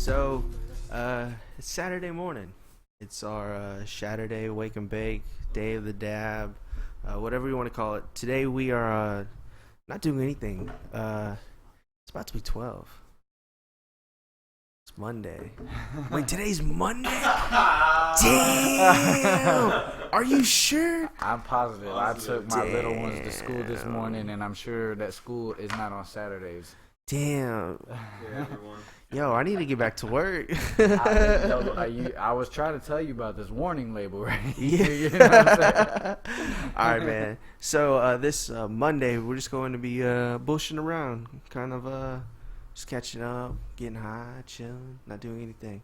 So, it's Saturday morning. It's our Saturday wake and bake, day of the dab, whatever you want to call it. Today we are not doing anything. It's about to be 12. It's Monday. Wait, today's Monday? Damn! Are you sure? I'm positive. I took my little ones to school this morning, and I'm sure that school is not on Saturdays. Damn. Yeah, everyone. Yo, I need to get back to work. I was trying to tell you about this warning label, right? Yeah. You know what I'm saying? All right, man. So this Monday, we're just going to be bullshitting around, kind of just catching up, getting high, chilling, not doing anything.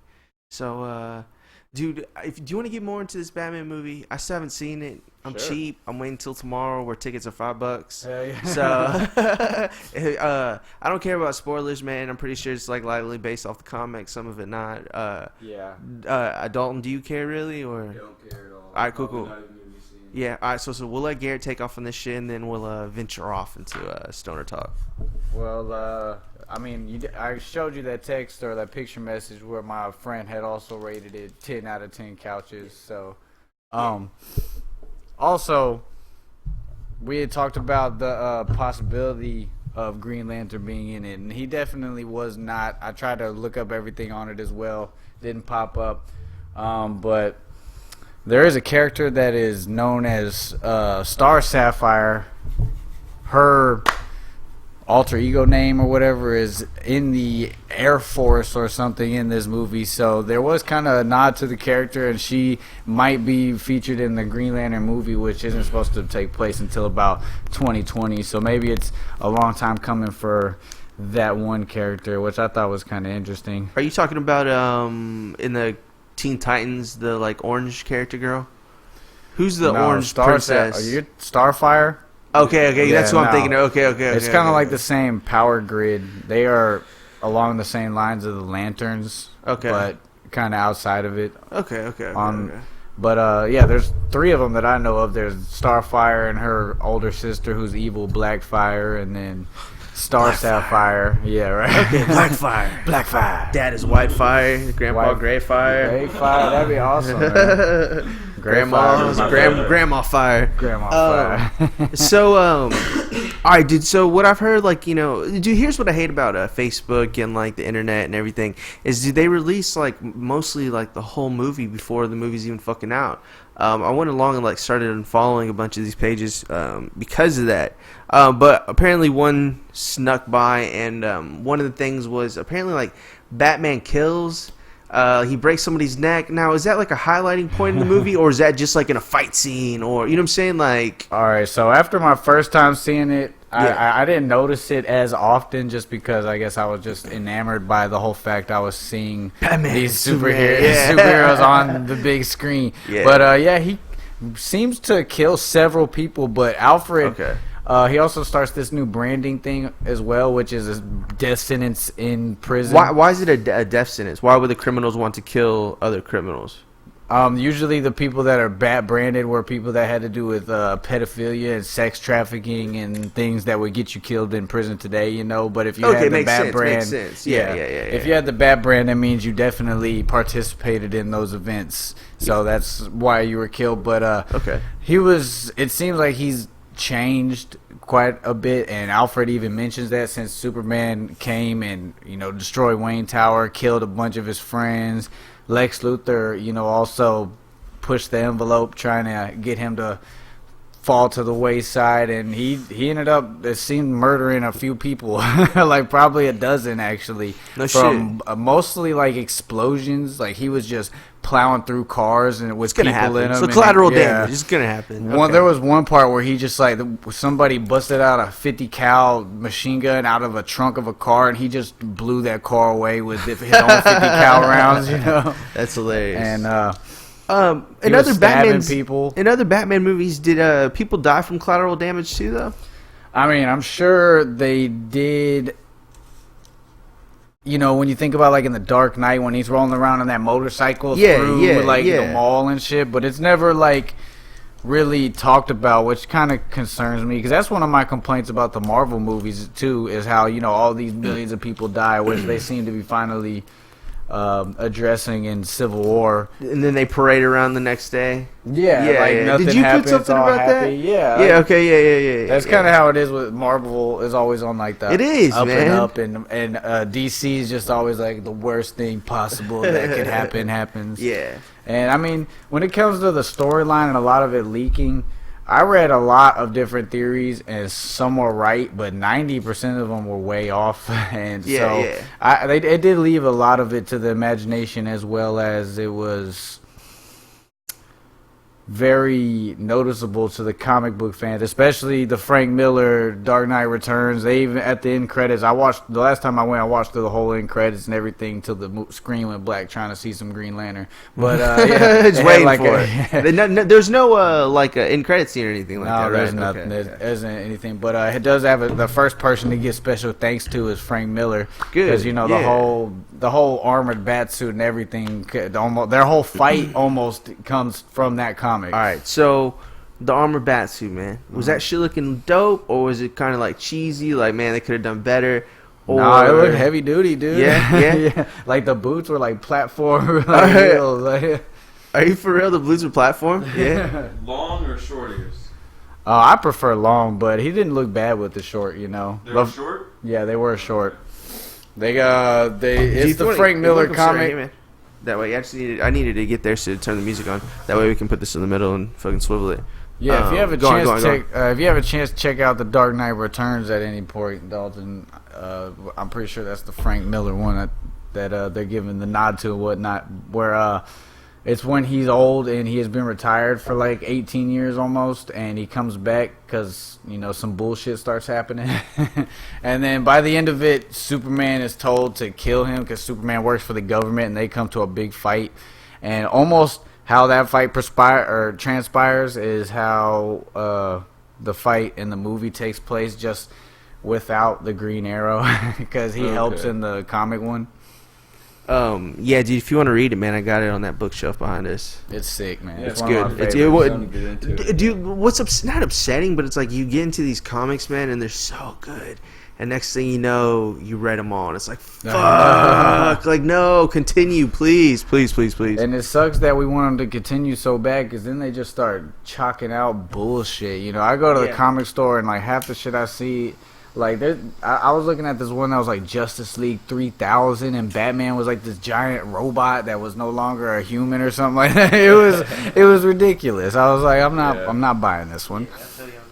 So, dude, do you want to get more into this Batman movie? I still haven't seen it. I'm Sure. cheap. I'm waiting until tomorrow, where tickets are $5. Hell yeah. So, I don't care about spoilers, man. I'm pretty sure it's like lightly based off the comics, some of it not. Yeah. Dalton, do you care really, or? I don't care at all. All right, cool. Probably not even gonna be seeing it. Yeah, all right, so we'll let Garrett take off on this shit, and then we'll venture off into stoner talk. Well, I mean, I showed you that text or that picture message where my friend had also rated it 10 out of 10 couches. So, also, we had talked about the possibility of Green Lantern being in it, and he definitely was not. I tried to look up everything on it as well. Didn't pop up. But there is a character that is known as Star Sapphire. Her alter ego name or whatever is in the Air Force or something in this movie, so there was kind of a nod to the character, and she might be featured in the Green Lantern movie, which isn't supposed to take place until about 2020, so maybe it's a long time coming for that one character, which I thought was kind of interesting. Are you talking about in the Teen Titans, the like orange character girl? Who's the orange princess? Are you Starfire? Okay, Yeah, that's what I'm no. thinking. Okay. It's kind of like the same power grid. They are along the same lines of the Lanterns, Okay. but kind of outside of it. Okay. But yeah, there's 3 of them that I know of. There's Starfire and her older sister, who's evil Blackfire, and then Star Sapphire. Yeah, right. Okay, Blackfire. Dad is Whitefire. Grandpa Greyfire. Great fire. That'd be awesome, man. Grandma Fire. Grandma Fire. So, all right, dude. So what I've heard, like, dude, here's what I hate about Facebook and like the internet and everything is, dude, they release like mostly like the whole movie before the movie's even fucking out. I went along and like started unfollowing a bunch of these pages because of that. But apparently one snuck by, and one of the things was apparently like Batman kills. He breaks somebody's neck. Now, is that like a highlighting point in the movie, or is that just like in a fight scene, or you know what I'm saying? Like, all right. So after my first time seeing it, Yeah. I didn't notice it as often, just because I guess I was just enamored by the whole fact I was seeing Batman, these Superman, yeah. superheroes on the big screen. Yeah. But yeah, he seems to kill several people. But Alfred, Okay. He also starts this new branding thing as well, which is a death sentence in prison. why is it a death sentence? Why would the criminals want to kill other criminals? Usually the people that are bad branded were people that had to do with pedophilia and sex trafficking and things that would get you killed in prison today, But if you had the bad brand, makes sense. Yeah. If you had the bad brand, that means you definitely participated in those events. So that's why you were killed. But Okay. it seems like he's changed quite a bit, and Alfred even mentions that since Superman came and destroyed Wayne Tower, killed a bunch of his friends. Lex Luthor, also pushed the envelope trying to get him to fall to the wayside, and he ended up, it seemed, murdering a few people, like probably a dozen actually. No from mostly like explosions, like he was just plowing through cars and with people in them. So collateral damage is gonna happen. There was one part where he just somebody busted out a 50 cal machine gun out of a trunk of a car, and he just blew that car away with his own 50 cal rounds. That's hilarious. And in other Batman movies, did people die from collateral damage too, though? I mean, I'm sure they did. When you think about like in the Dark Knight when he's rolling around on that motorcycle through the mall and shit, but it's never like really talked about, which kind of concerns me, because that's one of my complaints about the Marvel movies too, is how all these millions of people die, which they seem to be finally addressing in Civil War. And then they parade around the next day. Yeah, like nothing Did you happens, put something all about happy. that? Yeah, Yeah. Okay. Yeah. That's kind of how it is with Marvel. Is always on like the It is, up man. and up, and DC is just always like the worst thing possible that could happen happens. Yeah. And I mean, when it comes to the storyline and a lot of it leaking, I read a lot of different theories, and some were right, but 90% of them were way off. And it did leave a lot of it to the imagination, as well as it was very noticeable to the comic book fans, especially the Frank Miller Dark Knight Returns. They even at the end credits, the last time I went, I watched through the whole end credits and everything till the screen went black, trying to see some Green Lantern. But just waiting for it. There's no end credit scene or anything like that. No, there's right? nothing. Okay. There isn't anything. But it does have the first person to get special thanks to is Frank Miller. Good. Because the whole armored bat suit and everything, their whole fight almost comes from that comic. All right, so the armored batsuit, man, was that shit looking dope, or was it kind of like cheesy? Like, man, they could have done better. Or... No, it looked heavy duty, dude. Yeah. Like the boots were like platform heels. Are you for real? The boots were platform? Yeah. Long or short ears? I prefer long, but he didn't look bad with the short. They were short? Yeah, they were short. It's the Frank Miller comic. That way, I needed to get there so to turn the music on. That way, we can put this in the middle and fucking swivel it. Yeah, if you have a chance to check out the Dark Knight Returns at any point, Dalton, I'm pretty sure that's the Frank Miller one that they're giving the nod to and whatnot. Where it's when he's old and he has been retired for like 18 years almost, and he comes back because some bullshit starts happening, and then by the end of it, Superman is told to kill him because Superman works for the government, and they come to a big fight, and almost how that fight transpires is how the fight in the movie takes place, just without the Green Arrow because he helps in the comic one. Yeah, dude, if you want to read it, man, I got it on that bookshelf behind us. It's sick, man. It's good. Dude, what's not upsetting, but it's like you get into these comics, man, and they're so good. And next thing you know, you read them all, and it's like, fuck. Like, no, continue, please. And it sucks that we want them to continue so bad, because then they just start chalking out bullshit. I go to the comic store, and like half the shit I see... Like, I was looking at this one that was like Justice League 3000, and Batman was like this giant robot that was no longer a human or something like that. It was ridiculous. I was like, I'm not buying this one.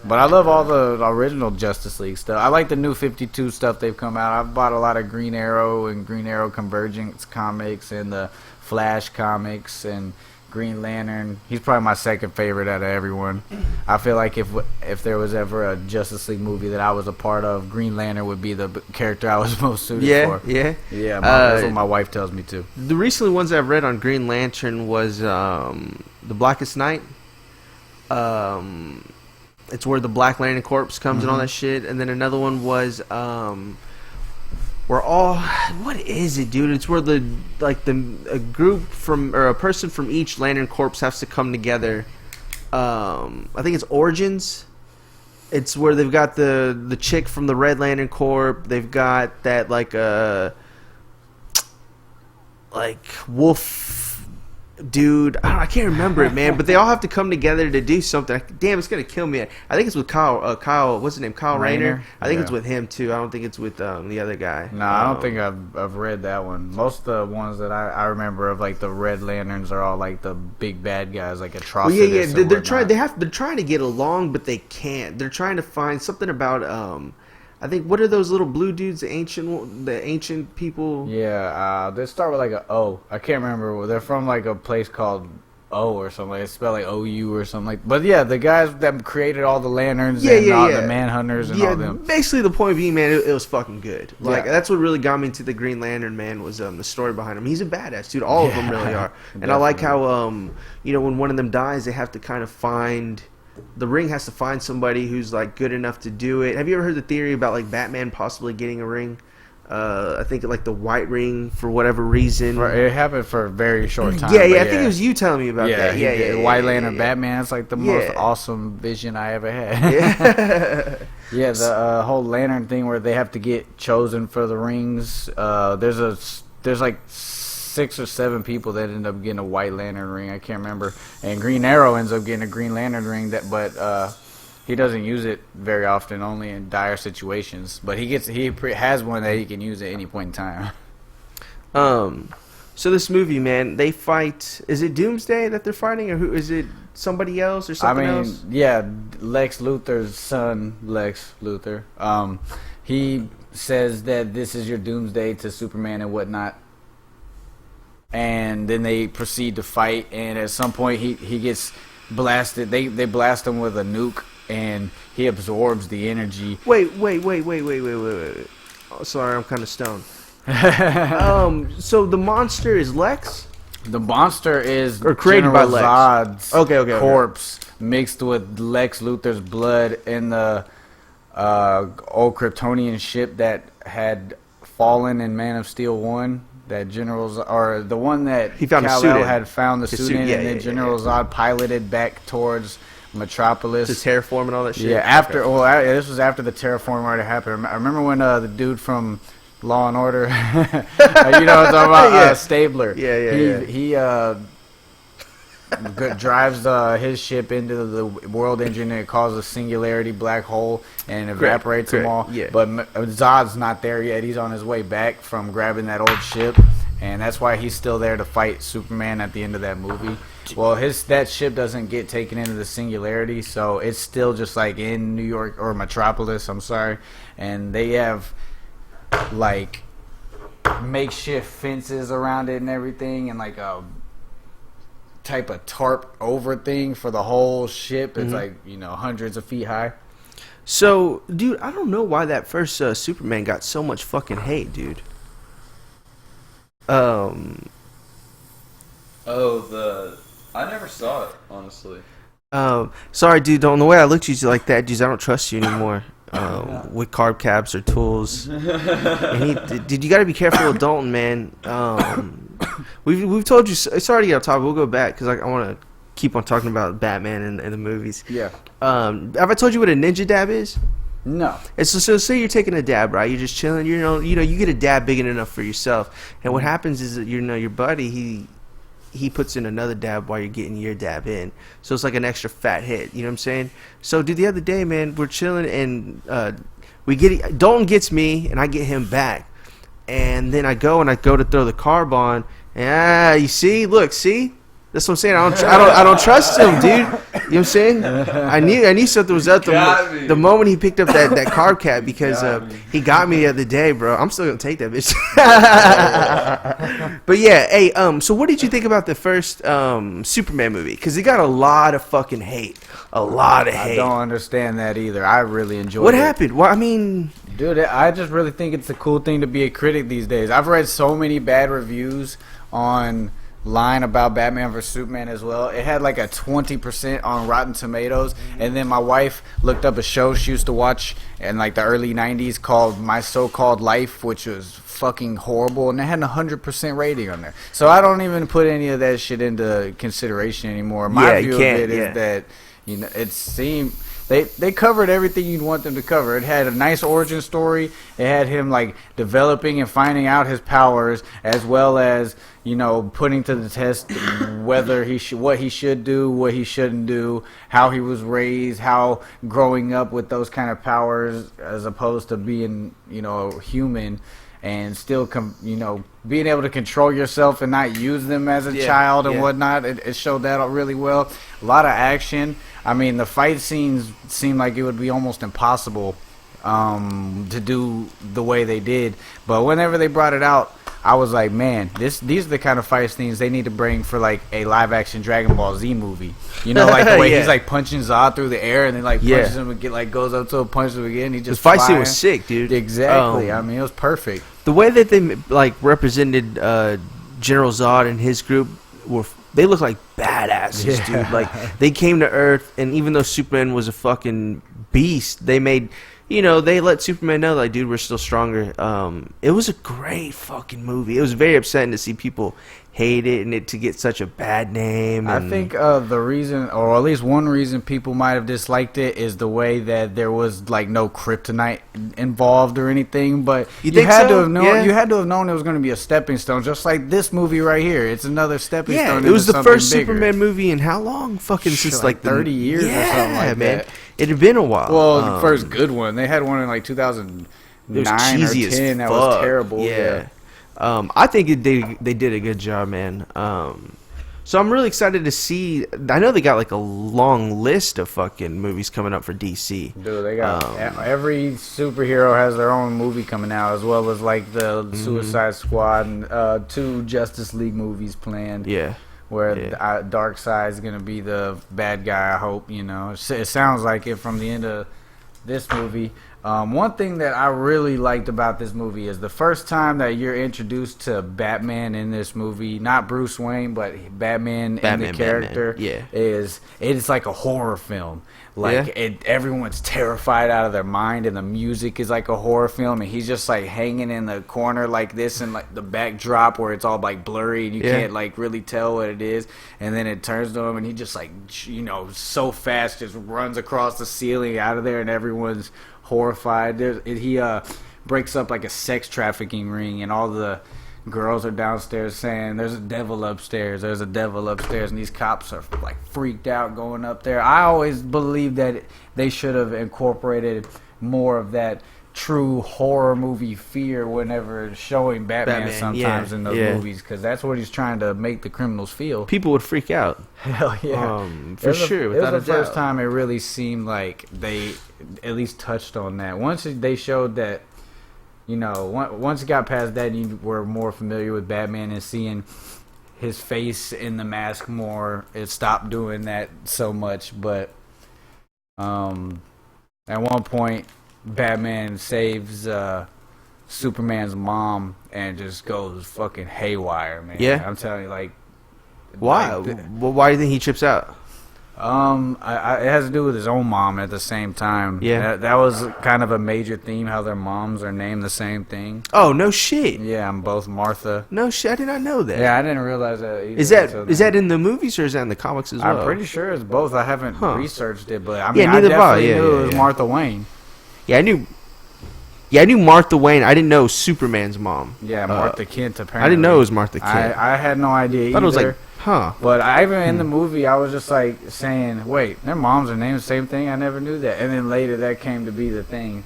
But I love all the original Justice League stuff. I like the new 52 stuff they've come out. I've bought a lot of Green Arrow and Green Arrow Convergence comics and the Flash comics and Green Lantern. He's probably my second favorite out of everyone. I feel like if there was ever a Justice League movie that I was a part of, Green Lantern would be the character I was most suited for. Yeah. That's what my wife tells me too. The recent ones I've read on Green Lantern was The Blackest Night. It's where the Black Lantern Corps comes and all that shit. And then another one was what is it, dude? It's where a group from, or a person from each Lantern Corps has to come together. I think it's Origins. It's where they've got the chick from the Red Lantern Corps. They've got that like wolf dude. I can't remember it, man. But they all have to come together to do something. Damn, it's gonna kill me. I think it's with Kyle. What's his name? Kyle Rayner. I think it's with him too. I don't think it's with the other guy. No, I don't think I've read that one. Most of the ones that I remember of like the Red Lanterns are all like the big bad guys, like Atrocitus. Well, yeah. They're trying. They're trying to get along, but they can't. They're trying to find something about I think, what are those little blue dudes, the ancient people? Yeah, they start with like a O. I can't remember. They're from like a place called O or something. It's spelled like OU or something like. But yeah, the guys that created all the lanterns and all the manhunters and all them. Basically, the point being, man, it was fucking good. Like that's what really got me into the Green Lantern, man, was the story behind him. He's a badass dude. All of them really are. And I like how when one of them dies, they have to kind of find. The Ring has to find somebody who's like good enough to do it. Have you ever heard the theory about like Batman possibly getting a ring? I think like the White Ring for whatever reason. It happened for a very short time. Yeah. I think it was you telling me about that. Yeah. White Lantern Batman. It's like the most awesome vision I ever had. Yeah. The whole Lantern thing where they have to get chosen for the rings. There's like 6 or 7 people that end up getting a White Lantern ring. I can't remember. And Green Arrow ends up getting a Green Lantern ring, but he doesn't use it very often, only in dire situations. But he has one that he can use at any point in time. So this movie, man, they fight. Is it Doomsday that they're fighting, or who is it? Somebody else or something else? Yeah, Lex Luthor's son, Lex Luthor. He says that this is your doomsday to Superman and whatnot. And then they proceed to fight, and at some point he gets blasted. They blast him with a nuke, and he absorbs the energy. Wait. Oh, sorry, I'm kind of stoned. So the monster is Lex? The monster is or created General by Lex. Zod's okay. corpse mixed with Lex Luthor's blood in the old Kryptonian ship that had fallen in Man of Steel 1. That the one that he found Kal-El had found the suit in, yeah, and then General Zod piloted back towards Metropolis to terraform and all that shit. Yeah, this was after the terraform already happened. I remember when the dude from Law and Order, you know what I'm talking about, Stabler. He drives his ship into the world engine, and it causes a singularity black hole and evaporates them all. Yeah. But Zod's not there yet. He's on his way back from grabbing that old ship, and that's why he's still there to fight Superman at the end of that movie. Well, that ship doesn't get taken into the singularity, so it's still just like in New York or Metropolis. I'm sorry, and they have like makeshift fences around it and everything, and like a type of tarp over thing for the whole ship. It's like, hundreds of feet high. So, dude, I don't know why that first Superman got so much fucking hate, dude. I never saw it, honestly. Sorry, dude. The way I looked at you like that, dude, I don't trust you anymore. With carb caps or tools. Dude, you got to be careful with Dalton, man. We've told you. It's already on top. We'll go back because I want to keep on talking about Batman and the movies. Yeah. Have I told you what a ninja dab is? No. It's so say you're taking a dab, right? You're just chilling. You get a dab big enough for yourself, and what happens is that your buddy he puts in another dab while you're getting your dab in. So it's like an extra fat hit. You know what I'm saying? So, dude, the other day, man, we're chilling, and Dalton gets me, and I get him back. And then I go to throw the carb on. And, you see? Look, see? That's what I'm saying. I don't trust him, dude. You know what I'm saying? I knew something was up the moment he picked up that carb cap because he got me the other day, bro. I'm still gonna take that bitch. But yeah, hey, so what did you think about the first Superman movie? Because it got a lot of fucking hate, a lot of hate. I don't understand that either. I really enjoyed it. What happened? Well, I mean, dude, I just really think it's a cool thing to be a critic these days. I've read so many bad reviews online about Batman vs Superman as well. It had like a 20% on Rotten Tomatoes, and then my wife looked up a show she used to watch in like the early 90s called My So-Called Life, which was fucking horrible, and it had a 100% rating on there. So I don't even put any of that shit into consideration anymore. My view of it is that it seemed they covered everything you'd want them to cover. It had a nice origin story. It had him like developing and finding out his powers, as well as putting to the test whether what he should do, what he shouldn't do, how he was raised, how growing up with those kind of powers as opposed to being a human and still being able to control yourself and not use them as a child and whatnot. It showed that really well. A lot of action. I mean, the fight scenes seemed like it would be almost impossible to do the way they did. But whenever they brought it out, I was like, man, these are the kind of fight scenes they need to bring for like a live-action Dragon Ball Z movie. Like the way he's like punching Zod through the air and then like punches him and goes up to him, punches him again. He just the fight scene was sick, dude. Exactly. I mean, it was perfect. The way that they like represented General Zod and his group they look like badasses, dude. Like they came to Earth, and even though Superman was a fucking beast. They made, they let Superman know, like, dude, we're still stronger. It was a great fucking movie. It was very upsetting to see people hate it and it to get such a bad name. I think the reason, or at least one reason people might have disliked it, is the way that there was like no kryptonite involved or anything. But you had to have known. Yeah. You had to have known it was going to be a stepping stone, just like this movie right here. It's another stepping stone. It was the first bigger. Superman movie in how long? Fucking since like 30 years or something like that. It had been a while. Well, the first good one. They had one in like 2009 or 10 that was terrible. Yeah. I think they did a good job, man. So I'm really excited to see. I know they got like a long list of fucking movies coming up for DC. Dude, they got every superhero has their own movie coming out, as well as like the Suicide Squad and 2 Justice League movies planned. Yeah. Where Darkseid is gonna be the bad guy. I hope it sounds like it from the end of this movie. One thing that I really liked about this movie is the first time that you're introduced to Batman in this movie, not Bruce Wayne, but Batman in the character. Yeah. It's like a horror film. Like everyone's terrified out of their mind, and the music is like a horror film, and he's just like hanging in the corner like this, and like the backdrop where it's all like blurry and you can't like really tell what it is, and then it turns to him and he just like so fast just runs across the ceiling out of there, and everyone's horrified. He breaks up like a sex trafficking ring, and all the girls are downstairs saying there's a devil upstairs, and these cops are like freaked out going up there. I always believed that they should have incorporated more of that true horror movie fear whenever showing Batman sometimes in those movies, because that's what he's trying to make the criminals feel. People would freak out. Hell yeah. For sure, without a doubt. It was the first time it really seemed like they at least touched on that. Once they showed that, once it got past that, you were more familiar with Batman and seeing his face in the mask more. It stopped doing that so much, but at one point, Batman saves Superman's mom and just goes fucking haywire, man. Yeah, I'm telling you, like, why? Why do you think he trips out? It has to do with his own mom at the same time. Yeah, that was kind of a major theme, how their moms are named the same thing. Oh, no shit. Yeah, I'm both Martha. No shit, I did not know that. Yeah, I didn't realize that either. Is that in the movies or is that in the comics as well? I'm pretty sure it's both. I haven't researched it, but I mean, I neither definitely knew it was Martha Wayne. Yeah, I knew Martha Wayne. I didn't know Superman's mom. Yeah, Martha Kent, apparently. I didn't know it was Martha Kent. I had no idea either. I was like, huh. But even in the movie, I was just like saying, wait, their moms are named the same thing? I never knew that. And then later that came to be the thing.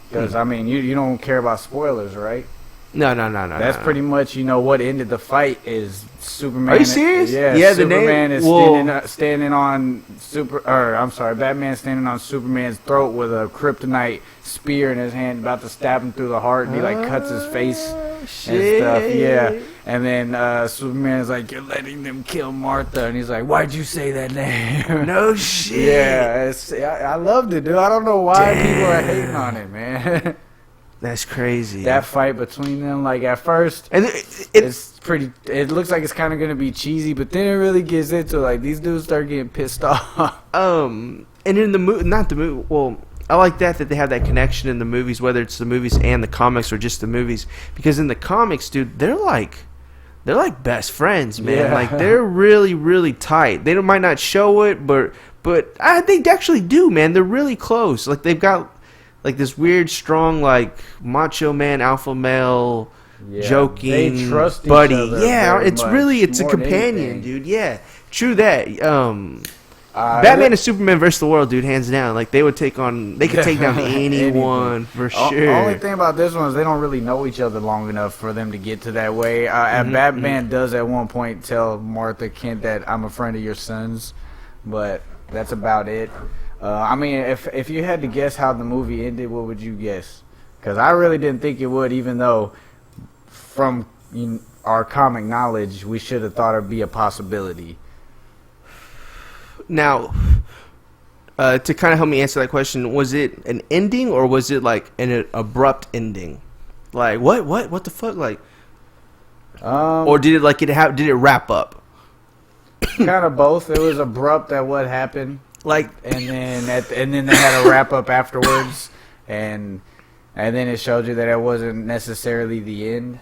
Because, I mean, you don't care about spoilers, right? No. That's pretty much, what ended the fight is Superman. Are you serious? Yeah, Superman is standing on Batman standing on Superman's throat with a kryptonite spear in his hand, about to stab him through the heart, and he like cuts his face and stuff. Yeah, and then Superman is like, "You're letting them kill Martha," and he's like, "Why'd you say that name?" No shit. Yeah, I loved it, dude. I don't know why people are hating on it, man. That's crazy. That fight between them, like at first, and it's pretty. It looks like it's kind of gonna be cheesy, but then it really gets into like these dudes start getting pissed off. And in the movie, not the movie. Well, I like that they have that connection in the movies, whether it's the movies and the comics or just the movies. Because in the comics, dude, they're like best friends, man. Yeah. Like they're really, really tight. They might not show it, but they actually do, man. They're really close. Like they've got like this weird, strong, like macho man, alpha male, joking they trust buddy. Each other It's a companion, dude. Yeah, true that. Batman and Superman versus the world, dude, hands down. Like they could take down anyone for sure. The only thing about this one is they don't really know each other long enough for them to get to that way. Batman does at one point tell Martha Kent that I'm a friend of your son's, but that's about it. I mean, if you had to guess how the movie ended, what would you guess? Because I really didn't think it would, even though from our comic knowledge, we should have thought it'd be a possibility. Now, to kind of help me answer that question, was it an ending or was it like an abrupt ending? Like what the fuck? Like, or did it did it wrap up? Kind of both. It was abrupt at what happened. Like, and then they had a wrap up afterwards, and then it showed you that it wasn't necessarily the end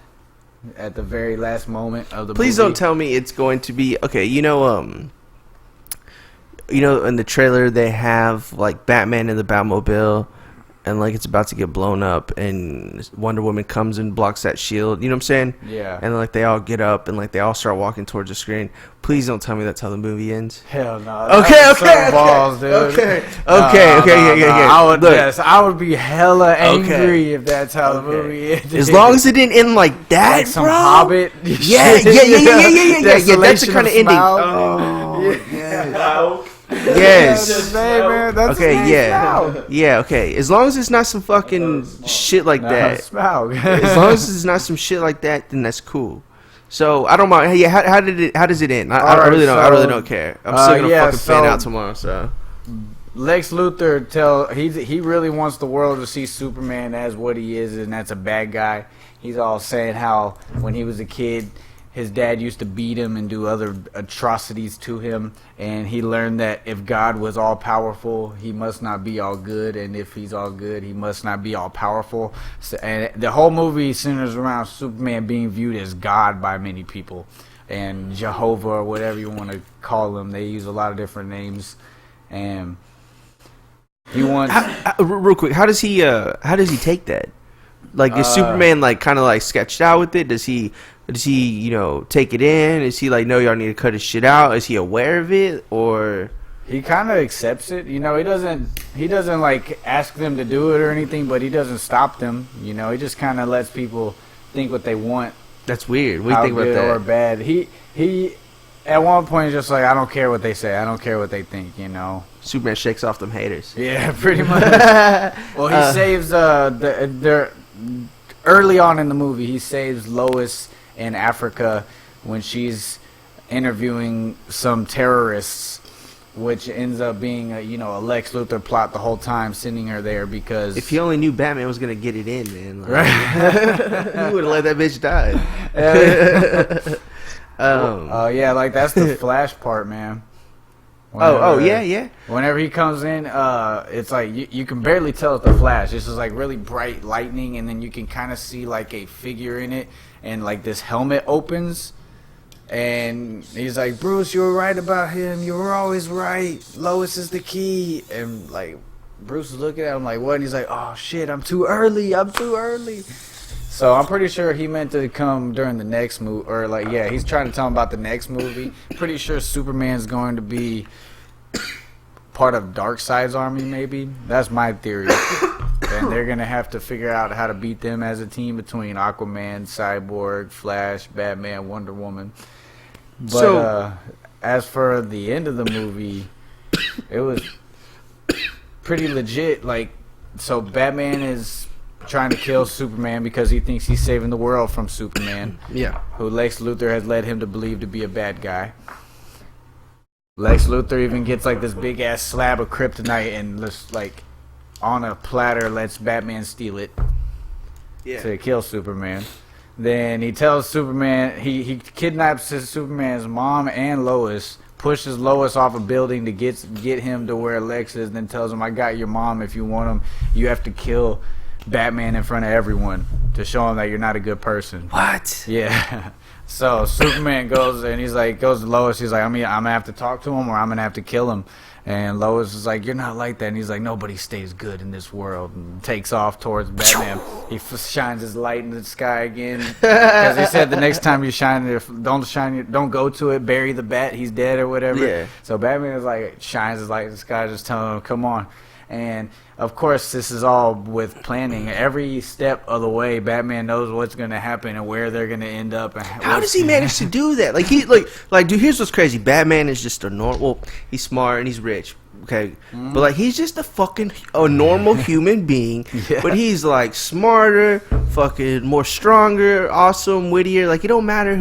at the very last moment of the please movie. don't tell me it's going to be okay. In the trailer they have like Batman in the Batmobile, and like it's about to get blown up, and Wonder Woman comes and blocks that shield. You know what I'm saying? Yeah. And like they all get up and like they all start walking towards the screen. Please don't tell me that's how the movie ends. Hell no. Okay. Balls, dude. Okay. Yes, I would be hella angry if that's how the movie ended. As long as it didn't end like that, like some bro. Hobbit. Yeah. That's the kind of ending. Smaug. Oh, Wow. yes. Man, that's Okay, his name, Smaug. yeah, okay. As long as it's not some fucking shit like that. Smaug. As long as it's not some shit like that, then that's cool. So I don't mind. Hey, yeah, how does it end? I really don't care. I'm still gonna fucking fan out tomorrow. So Lex Luthor he really wants the world to see Superman as what he is, and that's a bad guy. He's all saying how when he was a kid, his dad used to beat him and do other atrocities to him, and he learned that if God was all powerful, he must not be all good, and if he's all good, he must not be all powerful. So, and the whole movie centers around Superman being viewed as God by many people, and Jehovah or whatever you want to call him. They use a lot of different names, and he wants. Real quick, how does he take that? Like, is Superman like kind of like sketched out with it? Does he take it in? Is he like, no, y'all need to cut his shit out? Is he aware of it, or he kind of accepts it? He doesn't like ask them to do it or anything, but he doesn't stop them. He just kind of lets people think what they want. That's weird. What do you think about good that? Or bad. He at one point is just like, I don't care what they say. I don't care what they think. Superman shakes off them haters. Yeah, pretty much. Well, he saves early on in the movie. He saves Lois in Africa when she's interviewing some terrorists, which ends up being a Lex Luthor plot the whole time, sending her there because if he only knew Batman was gonna get it in, man, like, right? he would have let that bitch die. Yeah, like that's the Flash part, man. Yeah. Whenever he comes in, it's like you can barely tell it's the Flash. It's just like really bright lightning, and then you can kind of see like a figure in it, and like this helmet opens, and he's like, Bruce, you were right about him. You were always right. Lois is the key. And like Bruce is looking at him like, what? And he's like, oh shit, I'm too early. So I'm pretty sure he meant to come during the next movie, or like, yeah, he's trying to tell him about the next movie. Pretty sure Superman's going to be part of Darkseid's army, maybe. That's my theory. And they're going to have to figure out how to beat them as a team between Aquaman, Cyborg, Flash, Batman, Wonder Woman. But as for the end of the movie, it was pretty legit. Like, so Batman is trying to kill Superman because he thinks he's saving the world from Superman. Yeah. Who Lex Luthor has led him to believe to be a bad guy. Lex Luthor even gets like this big ass slab of kryptonite and just like on a platter lets Batman steal it to kill Superman. Then he tells Superman he kidnaps Superman's mom and Lois, pushes Lois off a building to get him to where Lex is, and then tells him, I got your mom. If you want him, you have to kill Batman in front of everyone to show him that you're not a good person. What? Yeah. So Superman goes and goes to Lois. He's like, I'm gonna have to talk to him, or I'm gonna have to kill him. And Lois is like, you're not like that. And he's like, nobody stays good in this world. And takes off towards Batman. He shines his light in the sky again, because he said the next time you shine it, don't go to it. Bury the bat. He's dead or whatever. Yeah. So Batman is like, shines his light in the sky, just telling him, come on. And of course, this is all with planning. Every step of the way, Batman knows what's going to happen and where they're going to end up. And how does he manage to do that? Like, dude, here's what's crazy. Batman is just a normal. He's smart and he's rich. Okay, but like he's just a normal human being. Yeah. But he's like smarter, fucking more stronger, awesome, wittier. Like it don't matter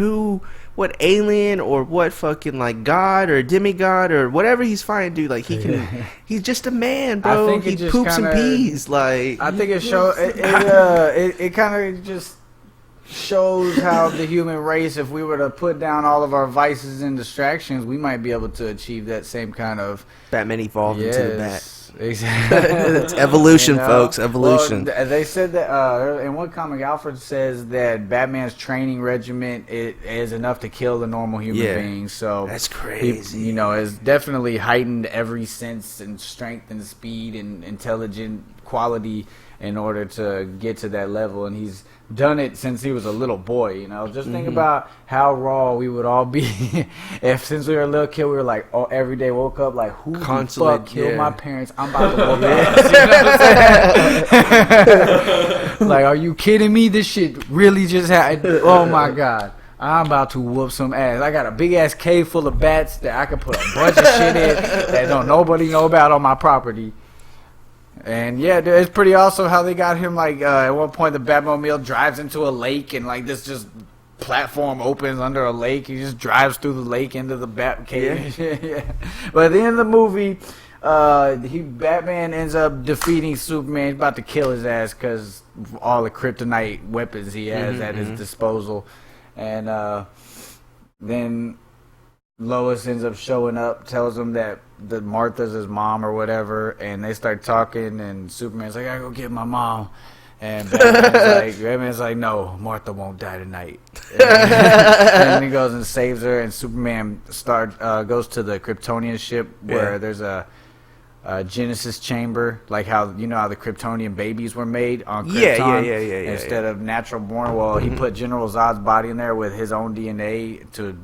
what alien or what fucking like god or demigod or whatever he's fighting, dude. Like he's just a man, bro. I think he poops and pees. Like I think it kind of just shows how the human race, if we were to put down all of our vices and distractions, we might be able to achieve that same kind of Batman evolved into the bat. Exactly. It's evolution, folks. Evolution. Well, they said that in one comic, Alfred says that Batman's training regimen is enough to kill a normal human being. So that's crazy. It's definitely heightened every sense and strength and speed and intelligent quality in order to get to that level. And he's done it since he was a little boy. Just think about how raw we would all be if since we were a little kid we were like, oh, every day woke up like, who the fuck killed my parents? I'm about to whoop ass. What I'm saying? Like, are you kidding me? This shit really just happened. Oh my god, I'm about to whoop some ass. I got a big ass cave full of bats that I can put a bunch of shit in that don't nobody know about on my property. And yeah, it's pretty awesome how they got him, like, at one point the Batmobile drives into a lake and like this just platform opens under a lake. He just drives through the lake into the Bat cave. Yeah. But at the end of the movie, Batman ends up defeating Superman. He's about to kill his ass because all the kryptonite weapons he has at his disposal. And then Lois ends up showing up, tells him that Martha's his mom or whatever, and they start talking, and Superman's like, I gotta go get my mom. And Batman's like, no, Martha won't die tonight. And he goes and saves her, and Superman goes to the Kryptonian ship where there's a Genesis chamber, like how how the Kryptonian babies were made on Krypton instead of natural born. Well, he put General Zod's body in there with his own DNA to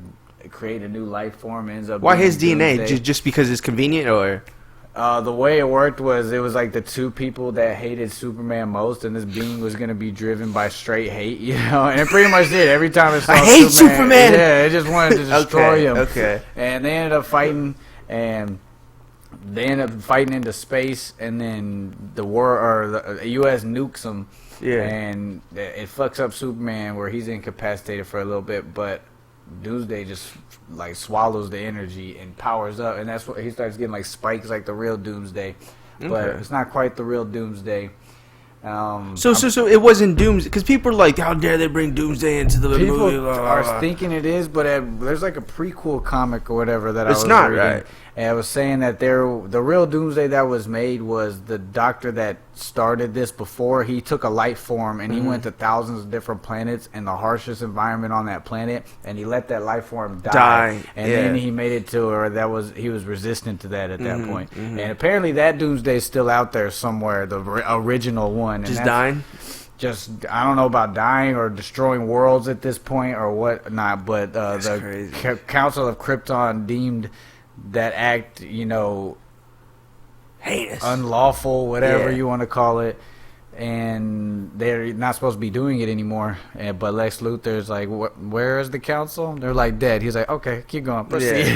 create a new life form. Ends up. Why his DNA? Just because it's convenient, or? The way it worked was it was like the two people that hated Superman most, and this being was going to be driven by straight hate, and it pretty much did. Every time it saw I hate Superman. Yeah, it just wanted to destroy him. Okay. And they ended up fighting, and they ended up fighting into space, and then the U.S. nukes them. Yeah. And it fucks up Superman where he's incapacitated for a little bit, but Doomsday just like swallows the energy and powers up, and that's what he starts getting like spikes like the real Doomsday. But it's not quite the real Doomsday. So it wasn't Doomsday, because people are like, how dare they bring Doomsday into the movie? People are thinking it is, but there's like a prequel comic or whatever that I was not reading, right. and I was saying that the real Doomsday that was made was the doctor that started this before. He took a life form and he went to thousands of different planets and the harshest environment on that planet, and he let that life form die. And then he made it to where he was resistant to that at that point. And apparently that Doomsday is still out there somewhere, the original one. Just dying? Just, I don't know about dying or destroying worlds at this point or what not, but the Council of Krypton deemed that act, heinous, unlawful, whatever you want to call it, and they're not supposed to be doing it anymore. But Lex Luthor's like, where is the council? They're like, dead. He's like, okay, keep going, proceed.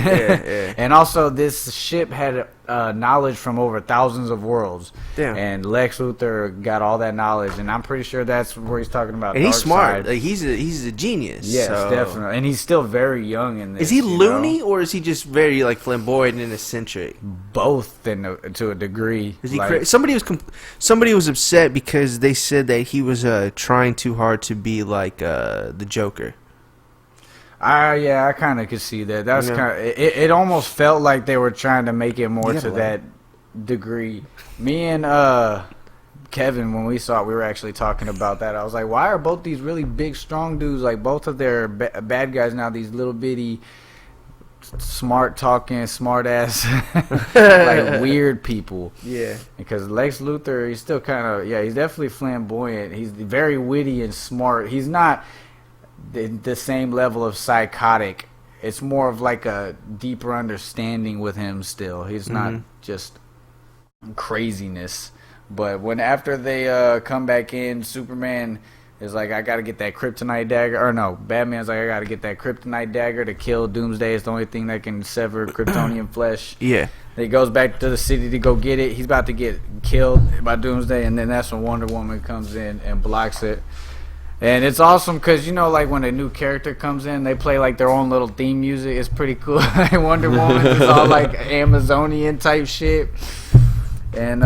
And also this ship had knowledge from over thousands of worlds. Damn. And Lex Luthor got all that knowledge, and I'm pretty sure that's where he's talking about. And he's smart. Like, he's a genius. Yes, definitely. And he's still very young in this. Is he loony, or is he just very like flamboyant and eccentric? Both, to a degree. Is he somebody was upset because they said that he was trying too hard to be like the Joker. I kind of could see that. That's kind of it. Almost felt like they were trying to make it more to that degree. Me and Kevin, when we saw it, we were actually talking about that. I was like, why are both these really big, strong dudes, like both of their bad guys now, these little bitty, smart talking, smart ass, like weird people? Yeah. Because Lex Luthor, he's still kind of he's definitely flamboyant. He's very witty and smart. He's not the same level of psychotic. It's more of like a deeper understanding with him still. He's not just craziness. But after they come back in, Superman is like, I gotta get that kryptonite dagger. Or no, Batman's like, I gotta get that kryptonite dagger to kill Doomsday. It's the only thing that can sever Kryptonian flesh. Yeah. He goes back to the city to go get it. He's about to get killed by Doomsday, and then that's when Wonder Woman comes in and blocks it. And it's awesome because, like when a new character comes in, they play like their own little theme music. It's pretty cool. Wonder Woman is all like Amazonian type shit. And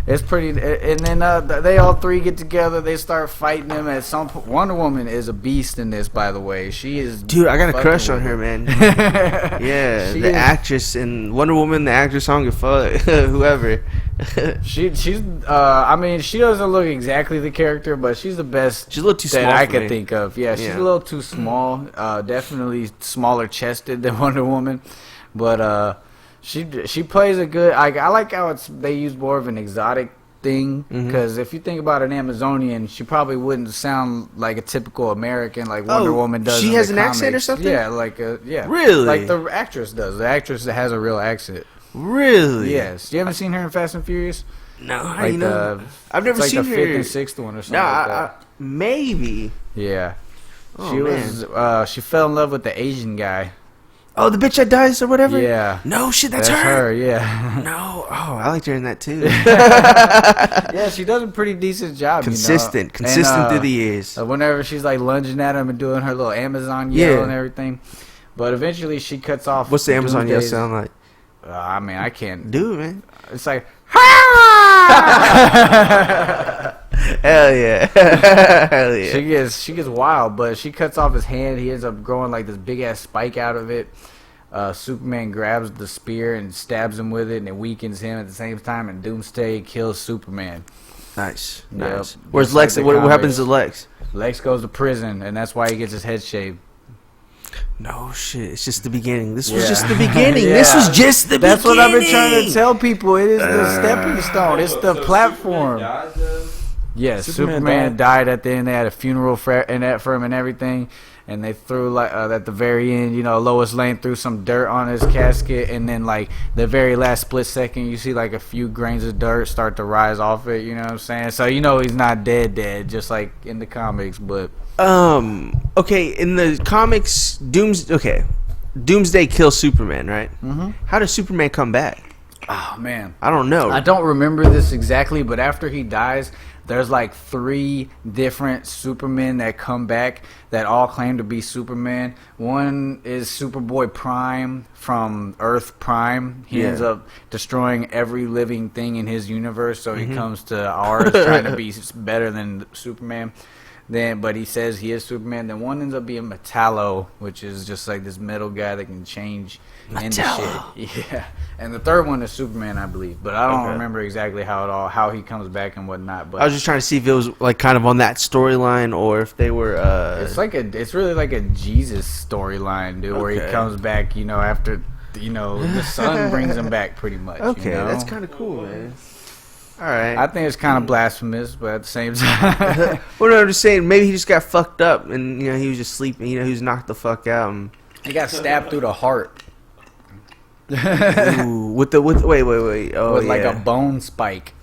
it's pretty. And then they all three get together. They start fighting them at some point. Wonder Woman is a beast in this, by the way. She is. Dude, I got a crush on with her, it. man. Yeah, She the is- actress in Wonder Woman, the actress, I don't give a fuck. Whoever. She's. I mean, she doesn't look exactly the character, but she's the best. She's a little too that small I for could me. think of. Yeah, she's Yeah. a little too small. Definitely smaller chested than Wonder Woman, but she plays a good. I like how they use more of an exotic thing, because if you think about an Amazonian, she probably wouldn't sound like a typical American like Wonder Woman does. She in has the an accent or comics. something? Yeah. Really? Like the actress does. The actress that has a real accent. Really? Yes. You haven't seen her in Fast and Furious? No, how Like you know? I've never it's like seen the her. fifth and sixth one or something. No, like that. maybe. Yeah. Oh, She was. She fell in love with the Asian guy. Oh, the bitch that dies or whatever? Yeah. No shit, that's That's her. yeah. No. Oh, I liked her in that too. Yeah, she does a pretty decent job. Consistent. You know? Consistent And, through the years. whenever she's like lunging at him and doing her little Amazon yell Yeah. and everything. But eventually she cuts off. What's the Amazon yell Doomsday's- sound like? I mean, I can't. Dude, man. It's like. Hell yeah. Hell yeah. She gets wild, but she cuts off his hand. He ends up growing like this big ass spike out of it. Superman grabs the spear and stabs him with it, and it weakens him at the same time. And Doomsday kills Superman. Nice. Yep. Nice. Where's Just like Lex? the What happens comics. to Lex? Lex goes to prison, and that's why he gets his head shaved. No shit. It's just the beginning. This was Yeah. just the beginning. Yeah. This was just the That's beginning. what I've been trying to tell people. It is the stepping stone. It's the platform. Yes, Superman Superman died at the end. They had a funeral for him and everything, and they threw like at the very end, Lois Lane threw some dirt on his casket, and then like the very last split second, you see like a few grains of dirt start to rise off it. You know what I'm saying? So he's not dead, just like in the comics. But Okay, in the comics, Doomsday kills Superman, right? Mm-hmm. How does Superman come back? oh man, I don't know. I don't remember this exactly, but after he dies, there's like 3 different Supermen that come back that all claim to be Superman. One is Superboy Prime from Earth Prime. He Yeah. ends up destroying every living thing in his universe, so he comes to ours trying to be better than Superman. But he says he is Superman. Then one ends up being Metallo, which is just like this metal guy that can change into shit. Yeah. And the third one is Superman, I believe, but I don't Okay. remember exactly how he comes back and whatnot. But I was just trying to see if it was like kind of on that storyline or if they were. it's really like a Jesus storyline, dude, where he Okay. comes back, after the sun brings him back, pretty much. Okay, you know? that's kind of cool, man. All right. I think it's kind of blasphemous, but at the same time, Well, no, I'm just saying maybe he just got fucked up and he was just sleeping. He was knocked the fuck out. And, he got stabbed through the heart ooh, with wait. Oh, with like yeah. a bone spike.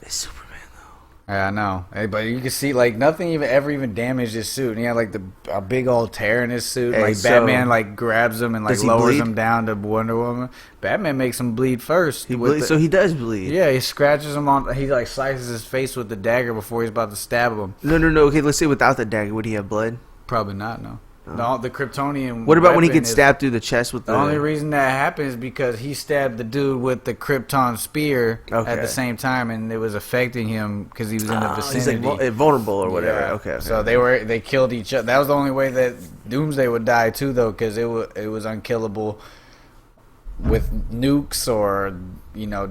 It's Superman though. Yeah, I know. Hey, but you can see like nothing ever damaged his suit. And he had like a big old tear in his suit. Hey, Like so- Batman like grabs him and like Does he lowers bleed? him down to Wonder Woman. Batman makes him bleed first. He with bleeds, the- so he does bleed. yeah, he scratches him on. He like slices his face with the dagger before he's about to stab him. No. Okay, let's say without the dagger, would he have blood? Probably not. No. No, the Kryptonian. What about when he weapon gets is- stabbed through the chest with The only reason that happened is because he stabbed the dude with the Krypton spear at Okay. the same time, and it was affecting him because he was in the He's vicinity. like vulnerable or whatever. Yeah. Okay. So they killed each other. That was the only way that Doomsday would die too, though, because it was unkillable with nukes or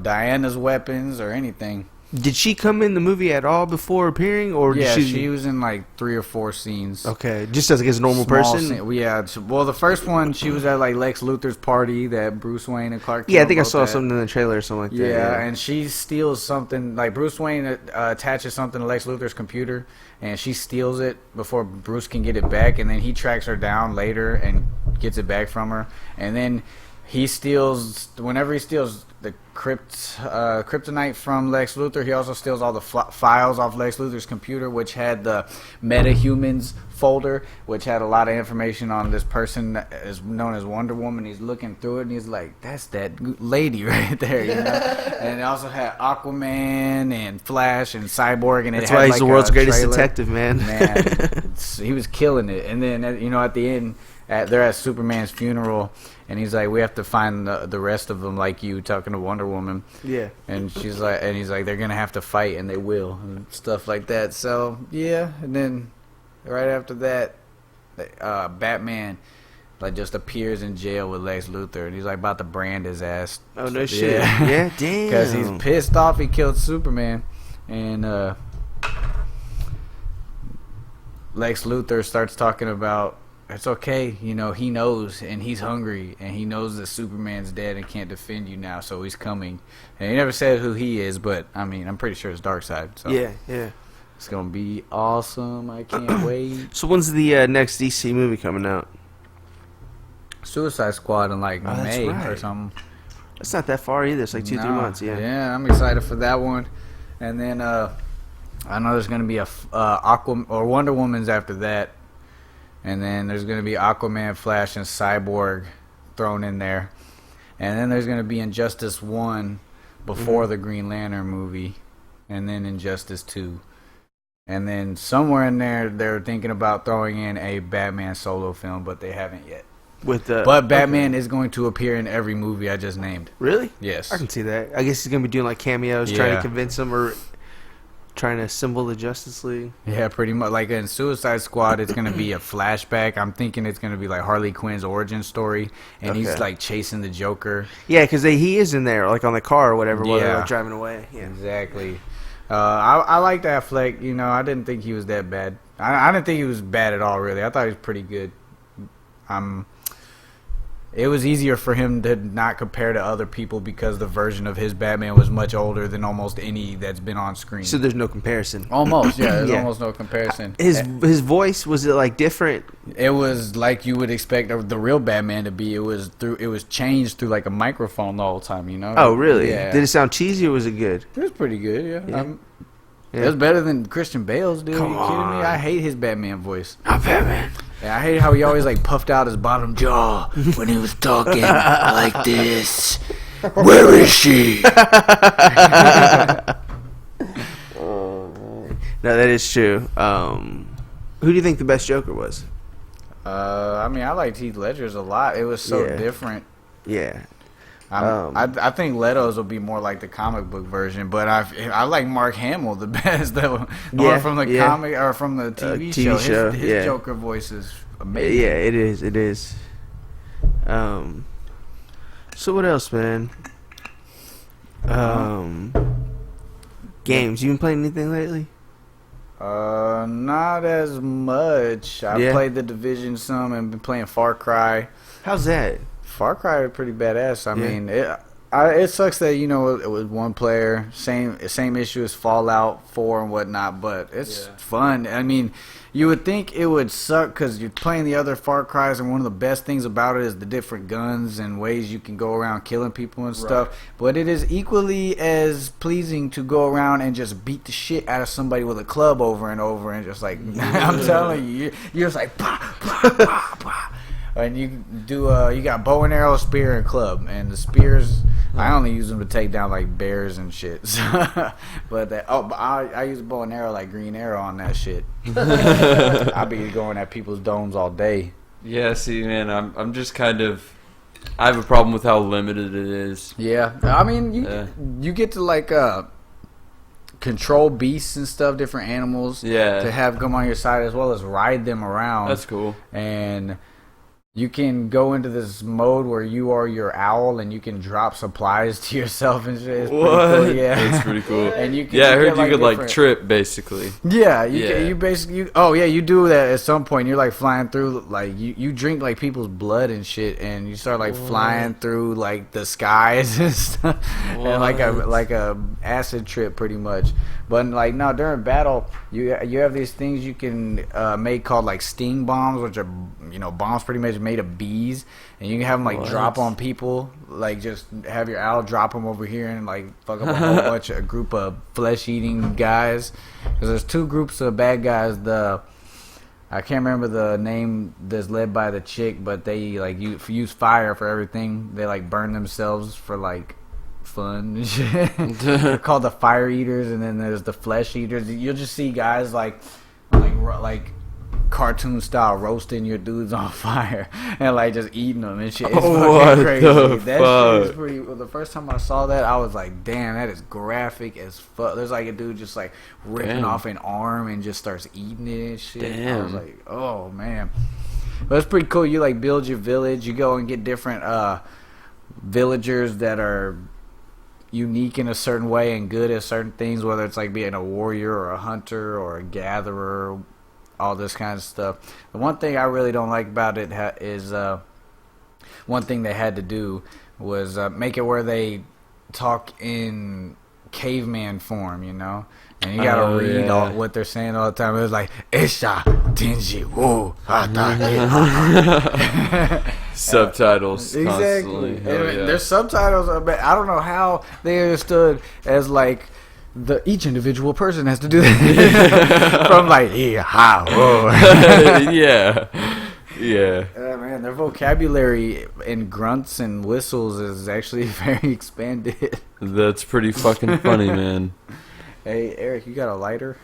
Diana's weapons or anything. Did she come in the movie at all before appearing, or Yeah, did she was in like 3 or 4 scenes. Okay, just as like a normal Small person. scene- Yeah. Well, the first one she was at like Lex Luthor's party that Bruce Wayne and Clark. Yeah, I Kent think I both saw at. something in the trailer or something like that. Yeah, and she steals something. Like Bruce Wayne attaches something to Lex Luthor's computer, and she steals it before Bruce can get it back. And then he tracks her down later and gets it back from her. And then whenever he steals the kryptonite from Lex Luthor, he also steals all the files off Lex Luthor's computer, which had the metahumans folder, which had a lot of information on this person that is known as Wonder Woman. He's looking through it and he's like, that's that lady right there, And it also had Aquaman and Flash and Cyborg, and That's why he's like the world's a greatest trailer. detective, man. Man, he was killing it. And then at the end, they're at Superman's funeral, and he's like, we have to find the rest of them, like you talking to Wonder Woman. Yeah. And she's like, and he's like, they're gonna have to fight, and they will, and stuff like that. So yeah, and then right after that, Batman like just appears in jail with Lex Luthor, and he's like about to brand his ass. Oh no shit! Yeah, damn. Because he's pissed off he killed Superman, and Lex Luthor starts talking about it's okay, you know, he knows, and he's hungry, and he knows that Superman's dead and can't defend you now, so he's coming. And he never said who he is, but I mean, I'm pretty sure it's Darkseid. So yeah. it's gonna be awesome. I can't wait. So when's the next DC movie coming out? Suicide Squad in like May or something. That's not that far either. It's like 2-3 months. Yeah, I'm excited for that one. And then I know there's gonna be a Wonder Woman's after that. And then there's going to be Aquaman, Flash, and Cyborg thrown in there. And then there's going to be Injustice 1 before the Green Lantern movie. And then Injustice 2. And then somewhere in there, they're thinking about throwing in a Batman solo film, but they haven't yet. But Batman is going to appear in every movie I just named. Really? Yes. I can see that. I guess he's going to be doing like cameos, trying to convince them or trying to assemble the Justice League. Yeah, pretty much. Like in Suicide Squad, it's going to be a flashback. I'm thinking it's going to be like Harley Quinn's origin story, and he's like chasing the Joker. Yeah, because he is in there, like on the car or whatever, while they're like, driving away. Yeah, exactly. I liked Affleck. You know, I didn't think he was that bad. I didn't think he was bad at all, really. I thought he was pretty good. It was easier for him to not compare to other people because the version of his Batman was much older than almost any that's been on screen. So there's no comparison. Almost, yeah. There's almost no comparison. His voice, was it like different? It was like you would expect the real Batman to be. It was changed through like a microphone the whole time, you know? Oh, really? Yeah. Did it sound cheesy or was it good? It was pretty good, yeah. It was better than Christian Bale's, dude. Are you kidding me? I hate his Batman voice. Not Batman. Yeah, I hate how he always like puffed out his bottom jaw when he was talking like this. Where is she? No, that is true. Who do you think the best Joker was? I mean, I liked Heath Ledger's a lot. It was so different. Yeah. I think Leto's will be more like the comic book version, but I like Mark Hamill the best though. Or from the comic or from the TV show. His Joker voice is amazing. Yeah, it is. It is. So what else, man? Games. You been playing anything lately? Not as much. I played The Division some and been playing Far Cry. How's that? Far Cry is pretty badass. I mean, it sucks that, you know, it was one player, same issue as Fallout 4 and whatnot, but it's fun. I mean, you would think it would suck because you're playing the other Far Cries, and one of the best things about it is the different guns and ways you can go around killing people and stuff. But it is equally as pleasing to go around and just beat the shit out of somebody with a club over and over and just like, I'm telling you, you're just like, bah, bah, bah, bah. And you do you got bow and arrow, spear, and club. And the spears, I only use them to take down like bears and shit. But I use a bow and arrow like Green Arrow on that shit. I be going at people's domes all day. Yeah, see, man, I'm just kind of, I have a problem with how limited it is. Yeah, I mean, you get to like control beasts and stuff, different animals. Yeah. To have come on your side as well as ride them around. That's cool. And you can go into this mode where you are your owl and you can drop supplies to yourself and shit. It's pretty cool. Yeah, it's pretty cool. And you can I heard you could like trip basically. Yeah, you basically you do that at some point. You're like flying through, like you drink like people's blood and shit, and you start like flying through like the skies and stuff, and like a acid trip pretty much. But like no, during battle, you have these things you can make called like sting bombs, which are bombs pretty much made of bees, and you can have them like drop on people, like just have your owl drop them over here and like fuck up a group of flesh-eating guys. Because there's two groups of bad guys. I can't remember the name that's led by the chick, but they like use fire for everything. They like burn themselves for like fun and shit. They're called the fire eaters, and then there's the flesh eaters. You'll just see guys like cartoon style roasting your dudes on fire and like just eating them and shit. It's What fucking crazy. the That fuck? shit is pretty. Well, the first time I saw that, I was like, "Damn, that is graphic as fuck." There's like a dude just like ripping Damn. off an arm and just starts eating it and shit. I was Damn. like, "Oh man." But it's pretty cool. You like build your village. You go and get different villagers that are unique in a certain way and good at certain things, whether it's like being a warrior or a hunter or a gatherer, all this kind of stuff. The one thing I really don't like about it is one thing they had to do was make it where they talk in caveman form, you know? And you gotta read all what they're saying all the time. It was like, Isha, Tinji, Woo, Subtitles Exactly. constantly. Hell yeah. There's subtitles, but I don't know how they understood as like each individual person has to do that from like ha whoa. Yeah. Yeah. Man, their vocabulary in grunts and whistles is actually very expanded. That's pretty fucking funny, man. Hey Eric, you got a lighter?